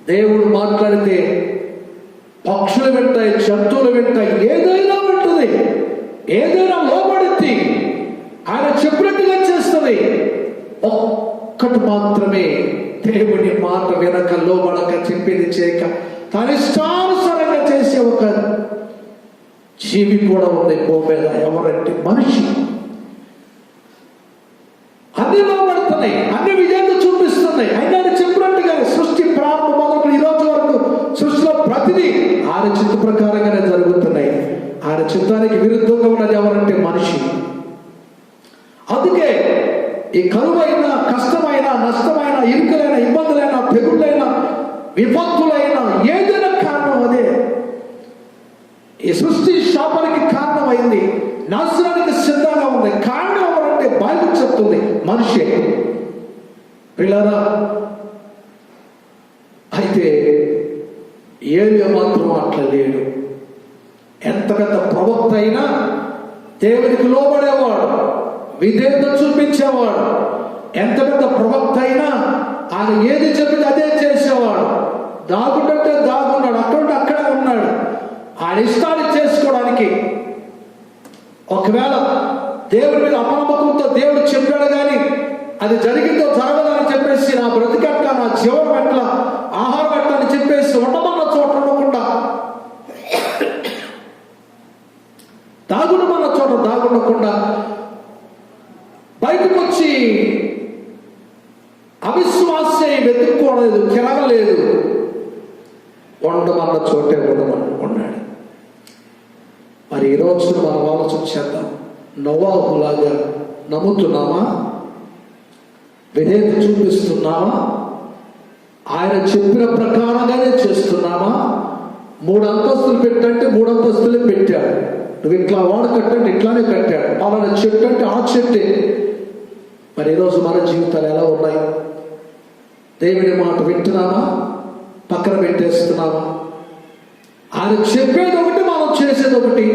దేవుడు మాట్లాడితే పక్షులు వింటాయి, జంతువులు వింటాయి, ఏదైనా వింటుంది, ఏదైనా లోబడింది, ఆయన చెప్పినట్టుగా చేస్తుంది. ఒక్కటి మాత్రమే దేవుని మాట వినక, లోబడక, చెప్పేది చేయక తన ఇష్టానుసారంగా చేసే ఒక జీవి కూడా ఉంది భూమి మీద. ఎవరంటే మనిషి. అన్ని లోబడుతున్నాయి, అన్ని విజయాలు చూపిస్తున్నాయి. అయినా చెప్పినట్టుగా సృష్టి ప్రారంభం మొదలు ఈ రోజు వరకు సృష్టిలో ప్రతిదీ ఆయన చిత్త ప్రకారంగానే జరుగుతున్నాయి. ఆయన చిత్తానికి విరుద్ధంగా ఉన్నది ఎవరంటే మనిషి. అందుకే ఈ కరువైన, కష్టమైన, నష్టమైన, ఇరుకులైన, ఇబ్బందులైన, తెగుళ్ళైన, విపత్తులైన ఏదైనా కారణం అదే. ఈ సృష్టి శాపానికి కారణమైంది, నాశనానికి సిద్ధంగా ఉంది. కారణం ఎవరంటే బైబిల్ చెప్తుంది మనిషి. పిల్లరా, అయితే ఏలియా మాత్రం అట్లా లేడు. ఎంత పెద్ద ప్రవక్త అయినా దేవునికి లోబడేవాడు, విధేయత చూపించేవాడు. ఎంత పెద్ద ప్రవక్త అయినా ఆయన ఏది చెప్పింది అదే చేసేవాడు. దాగుంటే దాగున్నాడు, అక్కడుంటే అక్కడే ఉన్నాడు. ఆయన ఇష్టాన్ని చేసుకోవడానికి, ఒకవేళ దేవుడి మీద అపనమ్మకంతో దేవుడు చెప్పాడు కానీ అది జరిగిందో జరగదని చెప్పేసి నా బ్రతికెట్ల, నా జీవనం ఎట్లా, ఆహారం ఎట్లా అని చెప్పేసి ఉండమన్న చోట ఉండకుండా, దాగుండమన్న చోట దాగుండకుండా బయటకు వచ్చి అవిశ్వాసే వెతుక్కోలేదు, తిరగలేదు, ఉండమన్న చోటే ఉన్నాడు. మరి ఈరోజు మనం ఆలోచన చేద్దాం. నోవాహులాగా నమ్ముతున్నామా? విధేయత చూపిస్తున్నామా? ఆయన చెప్పిన ప్రకారంగానే చేస్తున్నామా? 3 అంతస్తులు పెట్టంటే 3 అంతస్తులే పెట్టాడు. నువ్వు ఇట్లా వాడు కట్టంటే ఇట్లానే కట్టాడు. అలానే చెట్టు అంటే ఆ చెట్టే. మరి ఈరోజు మన జీవితాలు ఎలా ఉన్నాయి? దేవుని మాట వింటున్నామా? పక్కన పెట్టేస్తున్నామా? ఆయన చెప్పేది ఒకటి, మనం చేసేది ఒకటి.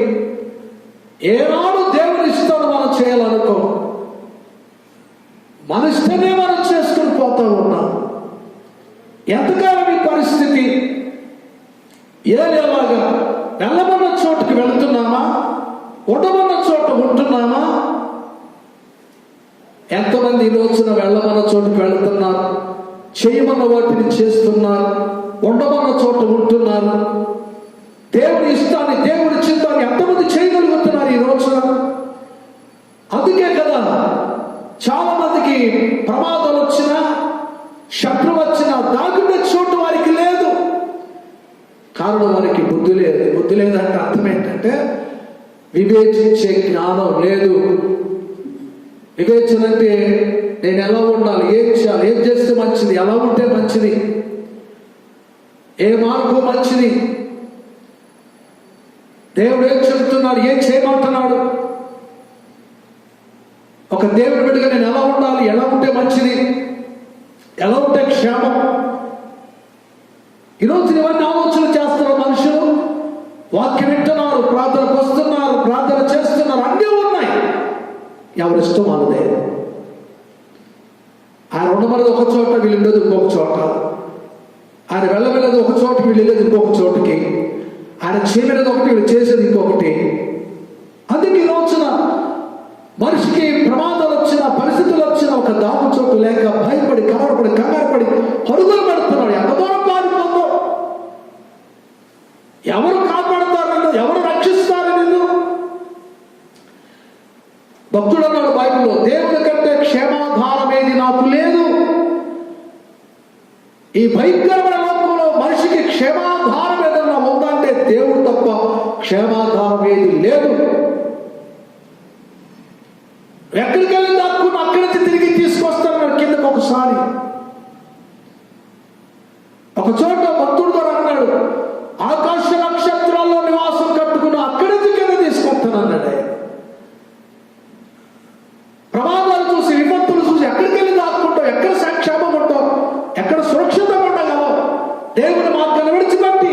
ఏనాడు దేవుని ఇష్టాన్ని మనం చేయాలనుకో, మన ఇష్టమే మనం చేసుకుని పోతా ఉన్నాం. ఎంతకాలం ఈ పరిస్థితి? ఏలాగా వెళ్ళమన్న చోటుకి వెళుతున్నామా? ఉండమన్న చోట ఉంటున్నామా? ఎంతమంది ఈ రోజున వెళ్ళమన్న చోటుకి వెళుతున్నారు, చేయమన్న వాటిని చేస్తున్నారు, ఉండమన్న చోట ఉంటున్నారు. దేవుని ఇష్టాన్ని, దేవుని చిత్తాన్ని ఎంతమంది చేయగలుగుతున్నారు ఈ రోజున? అందుకే కదా చాలా మందికి ప్రమాదాలు వచ్చినా, శత్రువు వచ్చినా దాగుండే చోటు వారికి లేదు. కారణం వారికి బుద్ధి లేదు. బుద్ధి లేదంటే అర్థం ఏంటంటే వివేచించే జ్ఞానం లేదు. వివేచన అంటే నేను ఎలా ఉండాలి, ఏం చేయాలి, ఏం చేస్తే మంచిది, ఎలా ఉంటే మంచిది, ఏ మార్గం మంచిది, దేవుడు ఏం చెబుతున్నాడు, ఏం చేయమంటున్నాడు, ఒక దేవుడి బిడ్డగా నేను ఎలా ఉండాలి, ఎలా ఉంటే మంచిది, ఎలా ఉంటే క్షేమం. ఈరోజు ఇవన్నీ ఆలోచన చేస్తున్నారు మనుషులు. వాక్యం వింటున్నారు, ప్రార్థనకు వస్తున్నారు, ప్రార్థన చేస్తున్నారు, అన్నీ ఉన్నాయి. ఎవరిష్టం వాళ్ళదే. ఆయన ఉండమనేది ఒక చోట, వీళ్ళు ఉండేది ఇంకొక చోట. ఆయన వెళ్ళలేదు ఒక చోట, వీళ్ళు వెళ్ళేది ఇంకొక చోటుకి. ఆయన చేయలేదు ఒకటి, వీళ్ళు చేసేది ఇంకొకటి. అందుకే ఈ రోజున మనిషికి ప్రమాదాలు వచ్చిన, పరిస్థితులు వచ్చిన ఒక దాపు చోటు లేక భయపడి, కలవరపడి, కంగారు పడి పరుగులు పెడుతున్నాడు. ఎంత దూరం పారిపోతుందో, ఎవరు కాపాడుతారు నిన్ను, ఎవరు రక్షిస్తారు నిన్ను? భక్తుడు అన్నాడు బైబిల్లో, దేవుని కంటే క్షేమాధారం ఏది నాకు లేదు. ఈ భయంకరమైన లోకంలో మనిషికి క్షేమాధారం ఏదన్నా ఉందంటే దేవుడు తప్ప క్షేమాధారం ఏది లేదు. ఎక్కడికి వెళ్ళి దాక్కుని అక్కడి నుంచి తిరిగి తీసుకొస్తాడు కిందకు. ఒకసారి ఒక చోట భక్తుడు ద్వారా అన్నాడు, ఆకాశ నక్షత్రాల్లో నివాసం కట్టుకుని అక్కడి నుంచి కింద తీసుకొస్తాను అన్నాడు. ప్రమాదాలు చూసి, విపత్తులు చూసి ఎక్కడికి వెళ్ళి దాక్కుంటావు, ఎక్కడ సంక్షేమం ఉంటావు, ఎక్కడ సురక్షితంగా ఉండగలవు? దేవుని మాటను విడిచిపెట్టి,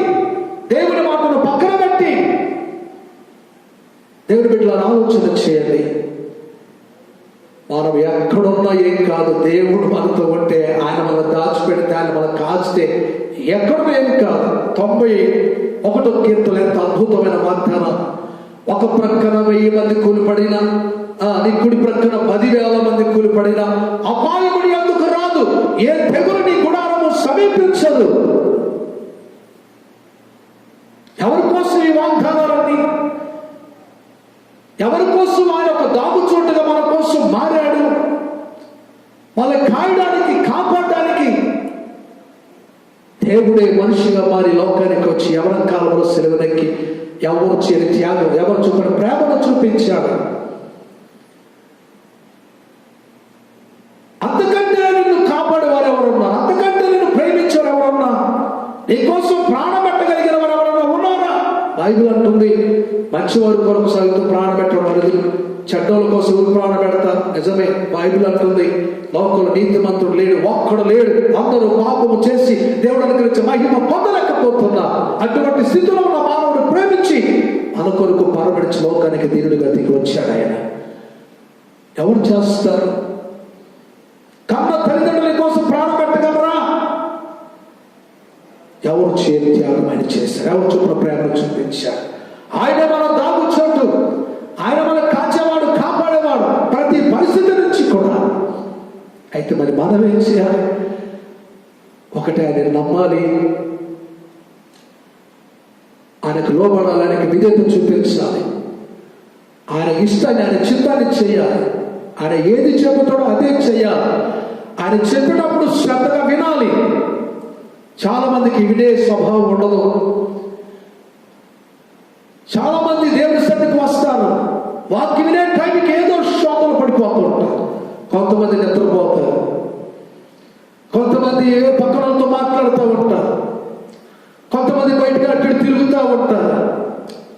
దేవుని మాటను పక్కన పెట్టి, దేవుని బిడ్డలను ఆలోచన చేయండి. మనం ఎక్కడున్నా ఏం కాదు, దేవుడు మనతో ఉంటే, ఆయన మనం దాచిపెడితే, ఆయన మనం కాచితే ఎక్కడున్నా ఏం కాదు. 91వ కీర్తన ఎంత అద్భుతమైన వాగ్దానం. ఒక ప్రక్కన 1000 మంది కూలిపడినా, నీ కుడి ప్రక్కన 10,000 మంది కూలిపడినా అపాయముడి అందుకు రాదు, ఏ తెగులు నీ గుడారము సమీపించదు. ఎవరి కోసం ఈ వాగ్దానాలన్నీ? ఎవరి కోసం ఆయన ఒక దాగు చోటుగా మన కోసం మారాడు? వాళ్ళని కాయడానికి, కాపాడడానికి దేవుడే మనిషిగా మారి లోకానికి వచ్చి ఎవరి కాలంలో సెలవునెక్కి ఎవరు చేరి త్యాగం, ఎవరు చూపిన ప్రేమను చూపించాడు. అంతకంటే నిన్ను కాపాడేవారు ఎవరున్నా, అంతకంటే నిన్ను ప్రేమించేవారు ఎవరున్నా, నీకోసం ప్రాణం పెట్టగలిగిన వారు ఎవరన్నా ఉన్నారా? బైబిల్ అంటుంది, మంచివారి కొరకు సైతం ప్రాణం పెట్టడం అనేది, చెడ్డోళ్ళ కోసం ఎవరు ప్రాణం పెడతారు? నిజమే. బైబిల్ అంటుంది, లోకంలో నీతిమంతుడు లేడు, ఒక్కడు లేడు, అందరూ పాపము చేసి దేవుడు అనుగ్రహించే మహిమ పొందలేకపోతున్నా. అటువంటి స్థితిలో ఉన్న మానవుడు ప్రేమించి మన కొరకు పరమడిచి లోకానికి దీనుడిగా దిగి వచ్చాడు ఆయన. ఎవరు చేస్తారు? కన్న తల్లిదండ్రుల కోసం ప్రాణం పెట్టగలరా? ఎవరు చేరి త్యాగం ఆయన చేశారు, ఎవరు చూపిన ప్రేమను చూపించారు. ఆయన మన దాగు చోటు, ఆయన మన కాచేవాడు, కాపాడేవాడు ప్రతి పరిస్థితి నుంచి కూడా. అయితే మరి మనం ఏం చేయాలి? ఒకటే, ఆయన నమ్మాలి, ఆయనకు లోబడాలి, ఆయనకు విధేయత చూపించాలి, ఆయన ఇష్టాన్ని, ఆయన చిత్తాన్ని చేయాలి. ఆయన ఏది చెబుతాడో అదే చేయాలి. ఆయన చెప్పినప్పుడు శ్రద్ధగా వినాలి. చాలా మందికి వినే స్వభావం ఉండదు. చాలా మంది దేవుని సన్నిధికి వస్తారు, వాక్యం వినే టైంకి ఏదో శోధనలు పడిపోతూ ఉంటారు. కొంతమంది నిద్రపోతారు, కొంతమంది ఏ పక్కనతో మాట్లాడుతూ ఉంటారు, కొంతమంది బయటకు అటు తిరుగుతూ ఉంటారు.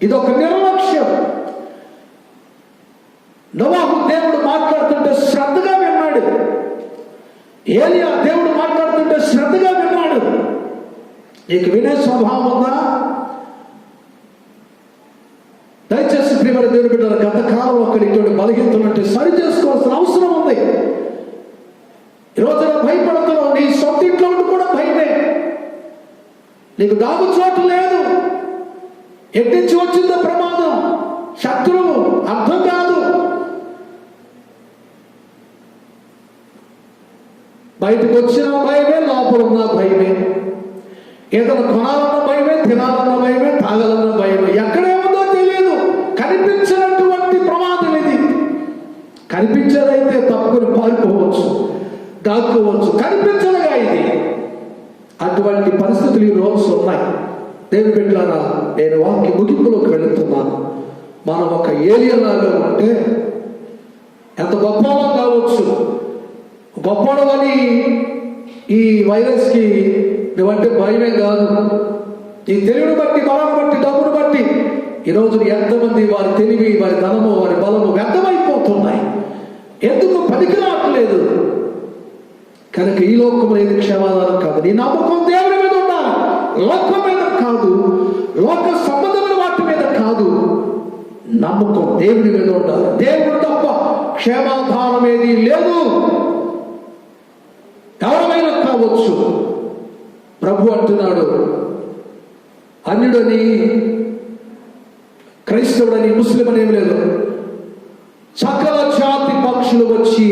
ఇదొక నిర్లక్ష్యం. నోవాహు దేవుడు మాట్లాడుతుంటే శ్రద్ధగా విన్నాడు. ఏలియా దేవుడు మాట్లాడుతుంటే శ్రద్ధగా విన్నాడు. నీకు వినే స్వభావం ఉందా? దయచేసి ప్రియమైన దేవుని బిడ్డల, గతకాలం ఒకటి ఇటువంటి బలహీనతలుంటే సరి చేసుకోవాల్సిన అవసరం ఉంది. ఈ రోజున భయపడుతున్నావు, నీ సొంత ఇంట్లో ఉండి కూడా భయమే. నీకు దాగు చోటు లేదు. ఎట్టించి వచ్చిందో ప్రమాదం, శత్రువు అర్థం కాదు. బయటకు వచ్చిన భయమే, లోపల ఉన్న భయమే. ఏదైనా కొనాలన్న భయమే, తినాలన్న భయమే, తాగాలన్న భయమే. ఎక్కడేముందో తెలియదు. కనిపించినటువంటి ప్రమాదం ఇది. కనిపించేదైతే తప్పుకొని పారిపోవచ్చు, దాక్కోవచ్చు. కనిపించదుగా ఇది. అటువంటి పరిస్థితులు ఈ రోజు ఉన్నాయి. దేవుని బిడ్డలారా, నేను వాక్య ముగింపులోకి వెళుతున్నాను. మనం ఒక ఏలియాలాగా ఉంటే ఎంత గొప్పవాళ్ళం కావచ్చు. గొప్పవాడు అని ఈ వైరస్కి నువ్వంటే భయమే కాదు. ఈ తెలివిని బట్టి, బలాన్ని బట్టి, డబ్బును బట్టి ఈరోజు ఎంతమంది వారి తెలివి, వారి ధనము, వారి బలము వ్యర్థమైపోతున్నాయి. ఎందుకు పనికి రావట్లేదు? కనుక ఈ లోకంలో ఏది క్షేమాధారం కాదు. నీ నమ్మకం దేవుని మీద ఉండాలి, లోకం మీద కాదు, లోక సంబంధమైన వాటి మీద కాదు. నమ్మకం దేవుని మీద ఉండాలి. దేవుడు తప్ప క్షేమాధారం ఏది లేదు. ఎవరైనా కావచ్చు. ప్రభు అంటున్నాడు, అన్యుడని క్రైస్తవుడని ముస్లిం అని ఏమి లేదు. సకల జాతి పక్షులు వచ్చి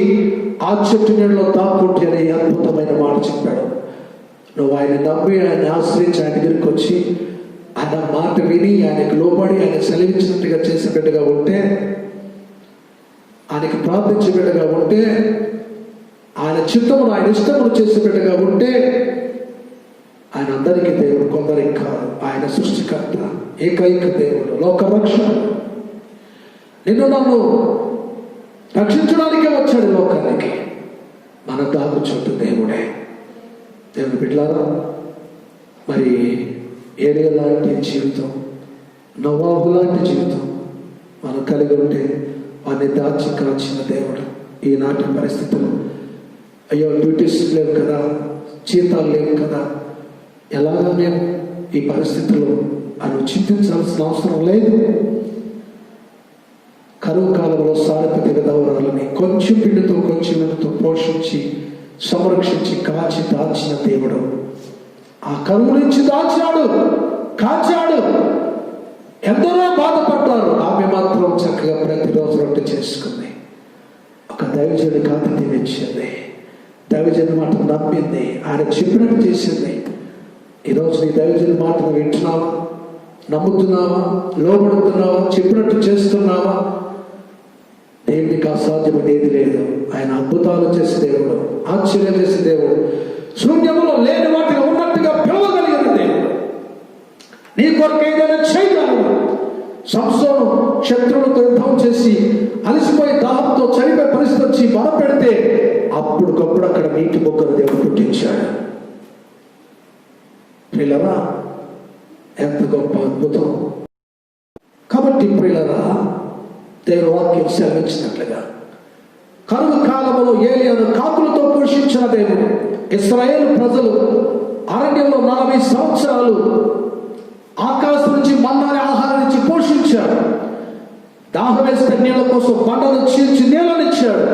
ఆ చెట్టు నీడలో దాక్కుంటే అనే అద్భుతమైన మాట చెప్పాడు. నువ్వు ఆయన నమ్మి, ఆయన ఆశ్రయించి, ఆయన దగ్గరికి వచ్చి ఆయన మాట విని, ఆయనకు లోబడి, ఆయన సెలవిచ్చినట్టుగా చేసే బిడ్డగా ఉంటే, ఆయనకి ప్రార్థించే బిడ్డగా ఉంటే, ఆయన చిత్తమును, ఆయన ఇష్టమును చేసే బిడ్డగా ఉంటే, ఆయన అందరికీ దేవుడు, కొందరికి కాదు. ఆయన సృష్టికర్త, ఏకైక దేవుడు, లోక రక్షకుడు. నిన్ను నన్ను రక్షించడానికే వచ్చాడు లోకానికి. మన దాగు చోటు దేవుడే. దేవుని బిడ్డలారా, మరి ఏలియా లాంటి జీవితం, నోవాహు లాంటి జీవితం మనం కలిగి ఉంటే వారిని దాచి కాచిన దేవుడు ఈనాటి పరిస్థితులు, అయ్యో డ్యూటీస్ లేవు కదా, జీతాలు లేవు కదా, ఎలాగా మేము ఈ పరిస్థితుల్లో అని చింతించాల్సిన అవసరం లేదు. కరువు కాలంలో సారపతి విధవరాలని కొంచెం పిండితో కొంచెం పిండితో పోషించి, సంరక్షించి, కాచి దాచిన దేవుడు ఆ కరువు నుంచి దాచాడు, కాచాడు. ఎందరో బాధపడ్డారు, ఆమె మాత్రం చక్కగా ప్రతిరోజు రొట్టె చేసుకుంది. ఒక దైవజనుడి కాంతి తెచ్చింది, దైవజనుడి మాట నమ్మింది, ఆయన చెప్పినట్టు చేసింది. ఈరోజు నీ దైవజనుడి మాటను వింటున్నావా, నమ్ముతున్నావా, లోబడుతున్నావా, చెప్పినట్టు చేస్తున్నావా? దేవునికి అసాధ్యమని ఏది లేదు. ఆయన అద్భుతాలు చేసే దేవుడు, ఆశ్చర్యం చేసే దేవుడు, శూన్యములో లేని వాటిని ఉన్నట్టుగా పిలవగలిగిన దేవుడు, నీ కొరకు ఏదైనా చేయగలడు. సంసోను శత్రువులతో యుద్ధం చేసి అలసిపోయి దాహంతో చనిపోయే పరిస్థితి వచ్చి బలపెడితే అప్పుడుకప్పుడు అక్కడ నీటి మొక్కను దేవుడు పుట్టించాడు. ప్రియులరా, ఎంత గొప్ప అద్భుతం. కాబట్టి ప్రియులరా, దేవుని వాక్యం సెలవించినట్లుగా కరువు కాలంలో ఏలియాను కాకులతో పోషించిన దేవుడు, ఇశ్రాయేలు ప్రజలు అరణ్యంలో 40 సంవత్సరాలు ఆకాశం నుంచి మన్నాని ఆహారం నుంచి పోషించాడు. దాహం వేస్తే నీళ్ళ కోసం బండను చీల్చి నీళ్ళనిచ్చాడు.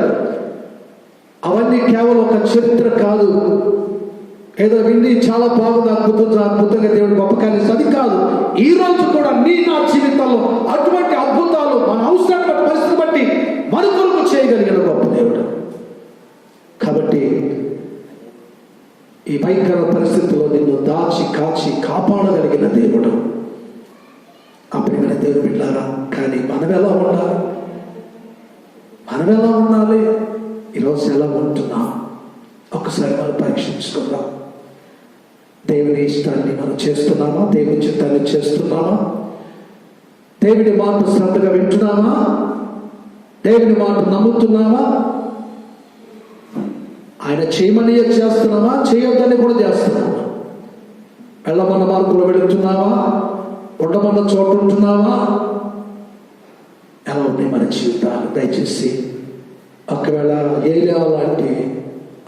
అవన్నీ కేవలం ఒక చరిత్ర కాదు, ఏదో విండి చాలా బాగుంది, అద్భుతంగా దేవుడు గొప్ప కార్యం, అది కాదు. ఈ రోజు కూడా నీ నా జీవితంలో అటువంటి అద్భుతాలు మన అవసరాన్ని బట్టి, పరిస్థితి బట్టి మన కొరకు చేయగలిగిన గొప్ప దేవుడు. కాబట్టి ఈ భయంకర పరిస్థితుల్లో నిన్ను దాచి కాచి కాపాడగలిగిన దేవుడు. అప్పుడు దేవుడు బిడ్డలారా, కానీ మనం ఎలా ఉండాలి, మనం ఎలా ఉండాలి, ఈరోజు ఎలా ఉంటున్నాం ఒకసారి మనం పరీక్షించుకుందాం. దేవుని ఇష్టాన్ని మనం చేస్తున్నామా, దేవుని చిత్తాన్ని చేస్తున్నామా, దేవుని మాట శ్రద్ధగా వింటున్నామా, దేవుని మాట నమ్ముతున్నామా, ఆయన చేయమని చేస్తున్నామా, చేయొద్దని కూడా చేస్తున్నామా, వెళ్ళమన్న మార్గంలో వెళుతున్నావా, ఉండమన్న చోట ఉంటున్నావా, ఎలా ఉన్నాయి మన జీవితాలు? దయచేసి ఒకవేళ ఏలియా లాంటి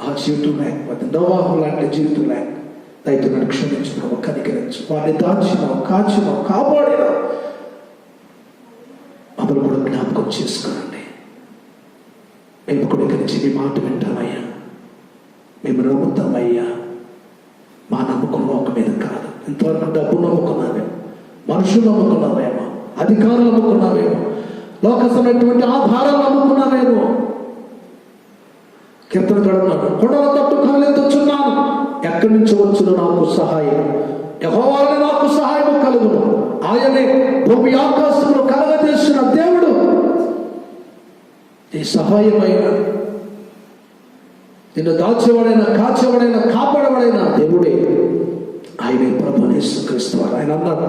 ఆ జీవితం లేకపోతే, నోవాహు లాంటి జీవితం లేక దయతో నన్ను క్షమించినావు, కనికరించు, వారిని దాచినావు, కాచినావు, కాపాడినావు. మమ్మల్ని కూడా జ్ఞాపకం చేసుకోనండి. మేము కూడా ఇక్కడి నుంచి మీ మాట వింటామయ్యా, మేము నమ్ముతామయ్యా. మా నమ్మకం ఒక మీద కాదు. ఇంతవరకు డబ్బు నమ్ముకున్నామేమో, మనుషులు నమ్ముకున్నామేమో, అధికారులు నమ్ముకున్నామేమో, లోకసమైనటువంటి ఆధారాలు నమ్ముకున్నామేమో. కీర్తన కడున్నాడు, కొండల తట్టు కళ్ళెత్తుచున్నాను, ఎక్కడి నుంచి వచ్చును నాకు సహాయం, యెహోవానే నాకు సహాయం కలుగును. ఆయనే భూమి ఆకాశంలో కలగజేసిన దేవుడు. ఈ సహాయమైన, నిన్ను దాచేవాడైనా, కాచేవాడైనా, కాపాడవాడైనా దేవుడే. ఆయనే ప్రభువైన యేసుక్రీస్తు వారు. ఆయన అన్నారు,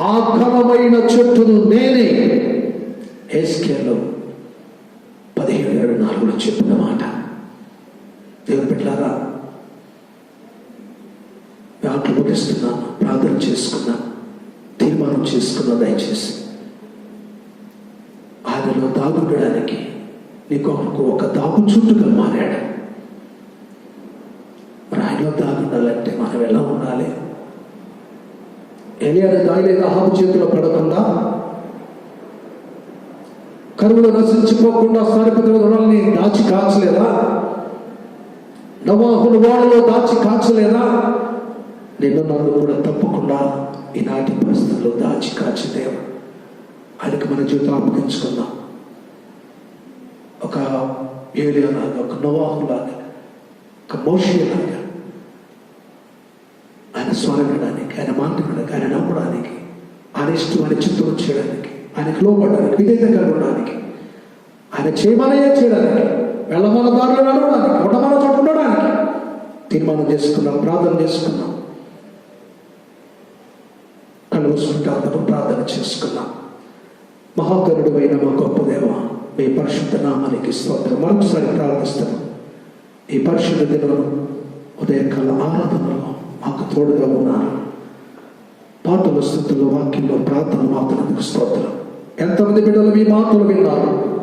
ఆ ఘనమైన చెట్టును నేనే. ఎస్కేలు 17:4 చెప్పిన మాట. దేవుని బిడ్డలారా, వాక్యం ముగిస్తున్నాను, ప్రార్థన చేసుకున్నాను, తీర్మానం చేసుకున్నా. దయచేసి ఆయనలో దాగుండడానికి నీకు ఒక దాగు చుట్టుగా మారాడు. మరి ఆయనలో దాగుండాలంటే మనం ఎలా ఉండాలి? ఎలియాని దాయలేక అహాబు చేతిలో పడకుండా, కరువులో నశించిపోకుండా సారిపతి రుణాలని దాచి కాచలేదా? నోవాహును ఓడలో దాచి కాచలేదా? నిన్ను నన్ను కూడా తప్పకుండా ఈనాటి పరిస్థితుల్లో దాచి కాచి దేవుడు. ఆయనకి మన జీవితం అప్పగించుకుందాం. ఒక ఏలియాలాగా, ఒక నోవాహులాగా, ఒక మోషేలాగా ఆయన స్వరం వినడానికి, ఆయన మాట వినడానికి, ఆయన నమ్మడానికి, ఆయన ఇష్టం, ఆయన చిత్తం చేయడానికి, ఆయనకు లోపడడానికి, విధేయత కలగడానికి, ఆయన చేయమనయే చేయడానికి, వెళ్ళమన దారిలో నడవడానికి, ఉండమన చోట ఉండడానికి తీర్మానం చేసుకున్నాం, ప్రార్థన చేసుకున్నాం. కళ్ళు మూసుకుంటే అందరం ప్రార్థన చేసుకున్నాం. మహాకరుడు అయిన మా గొప్ప దేవ, మీ పరిశుద్ధ నామానికి స్తోత్రం. మరొకసారి ప్రార్థిస్తాను. ఈ పరిశుద్ధ దినం ఉదయకాల ఆరాధనలో మాకు తోడుగా ఉన్నారు. పాటల స్థుతుల్లో, వాక్యంలో, ప్రార్థన మాత్రం స్తోత్రం. ఎంతమంది బిడ్డలు మీ మాటలు విన్నారు?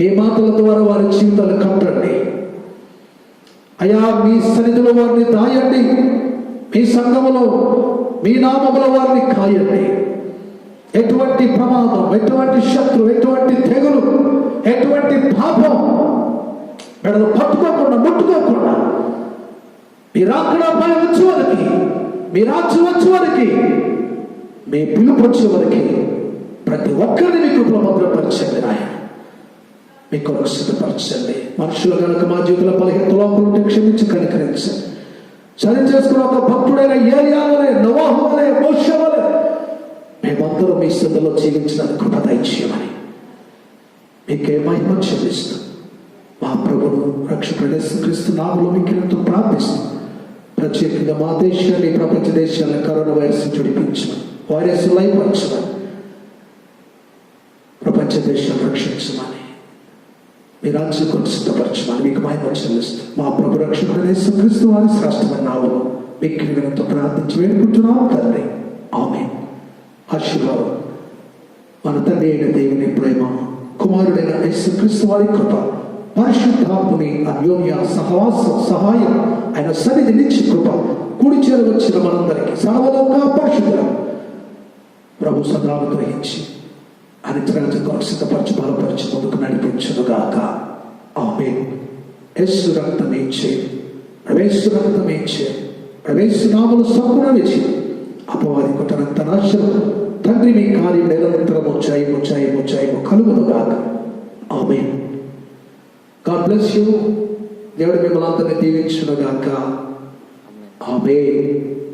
మీ మాటల ద్వారా వారి జీవితాలు కట్టండి అయ్యా. మీ సన్నిధిలో వారిని దాయండి. మీ సంఘములో, మీ నామములో వారిని కాయండి. ఎటువంటి ప్రమాదం, ఎటువంటి శత్రు, ఎటువంటి తెగులు, ఎటువంటి పాపం బిడ్డలు పట్టుకోకుండా, ముట్టుకోకుండా మీరు అక్కడ పై వచ్చే వరకు, మీ రాజ్యం వచ్చే వరకు, మీ పిలుపు వచ్చే వరకు ప్రతి ఒక్కరిని మీ కృపలో భద్రపరచండి నాయన. మీ కొరకు సిద్ధపరచండి. మనుషులు కనుక మా జీవితంలో బలహీనత లోపల ఉంటే క్షమించి కనికరించండి. సరి చేసుకున్న ఒక భక్తుడైన ఏలియా వలె, నోవాహు వలె, మోషే వలె మేమందరూ మీ స్థితిలో జీవించడానికి కృప దయచేయమని మీకే మహిమ చెల్లిస్తూ మా ప్రభువు రక్షకుడైన యేసుక్రీస్తు నామములో మీకు ఎంతో ప్రార్థిస్తాం. ప్రత్యేకంగా మా దేశాన్ని, ప్రపంచ దేశాలను కరోనా వైరస్ జుడిపించమని, వైరస్ లయపరచమని, ప్రపంచ దేశాన్ని రక్షించమని, మీ రాజ్యం కొరకు సిద్ధపరచమని మీకు మహిమ చెల్లిస్తూ మా ప్రభు రక్షకుడైన యేసుక్రీస్తు వారి శ్రేష్టమైన నామములో మీకు ఎంతో ప్రార్థించి వేడుకుంటున్నాం తండ్రి. ఆమేన్. ఆశీర్వాదం. మన తండ్రి అయిన దేవుని ప్రేమ, కుమారుడైన యేసుక్రీస్తు వారి కృప, పరిశుద్ధాత్మని అన్యోన్య సహవాసం, సహాయం, ఆయన సన్నిధి నుంచి కృప కూడి చేరవచ్చిన మనందరికీ సర్వలోక పరిశుద్ధుల ప్రభు సదా గ్రహించి అనిత్రాజ కొరకు సిద్ధపరచి బలపరిచి ముందుకు నడిపించునుగాక. ఆమేన్. యేసు రక్తమే చేయి, యేసు రక్తమే చేయి, యేసు నామములో సంపూర్ణ విజయం, అపవాది కొట్టనంత నాశనం తండ్రి మీ కార్యం నిరంతరము జయము కలుగునుగాక. ఆమేన్. God bless you. దేవుడు మిమ్మల్ని అందరినీ దీవించునుగాక. ఆమేన్.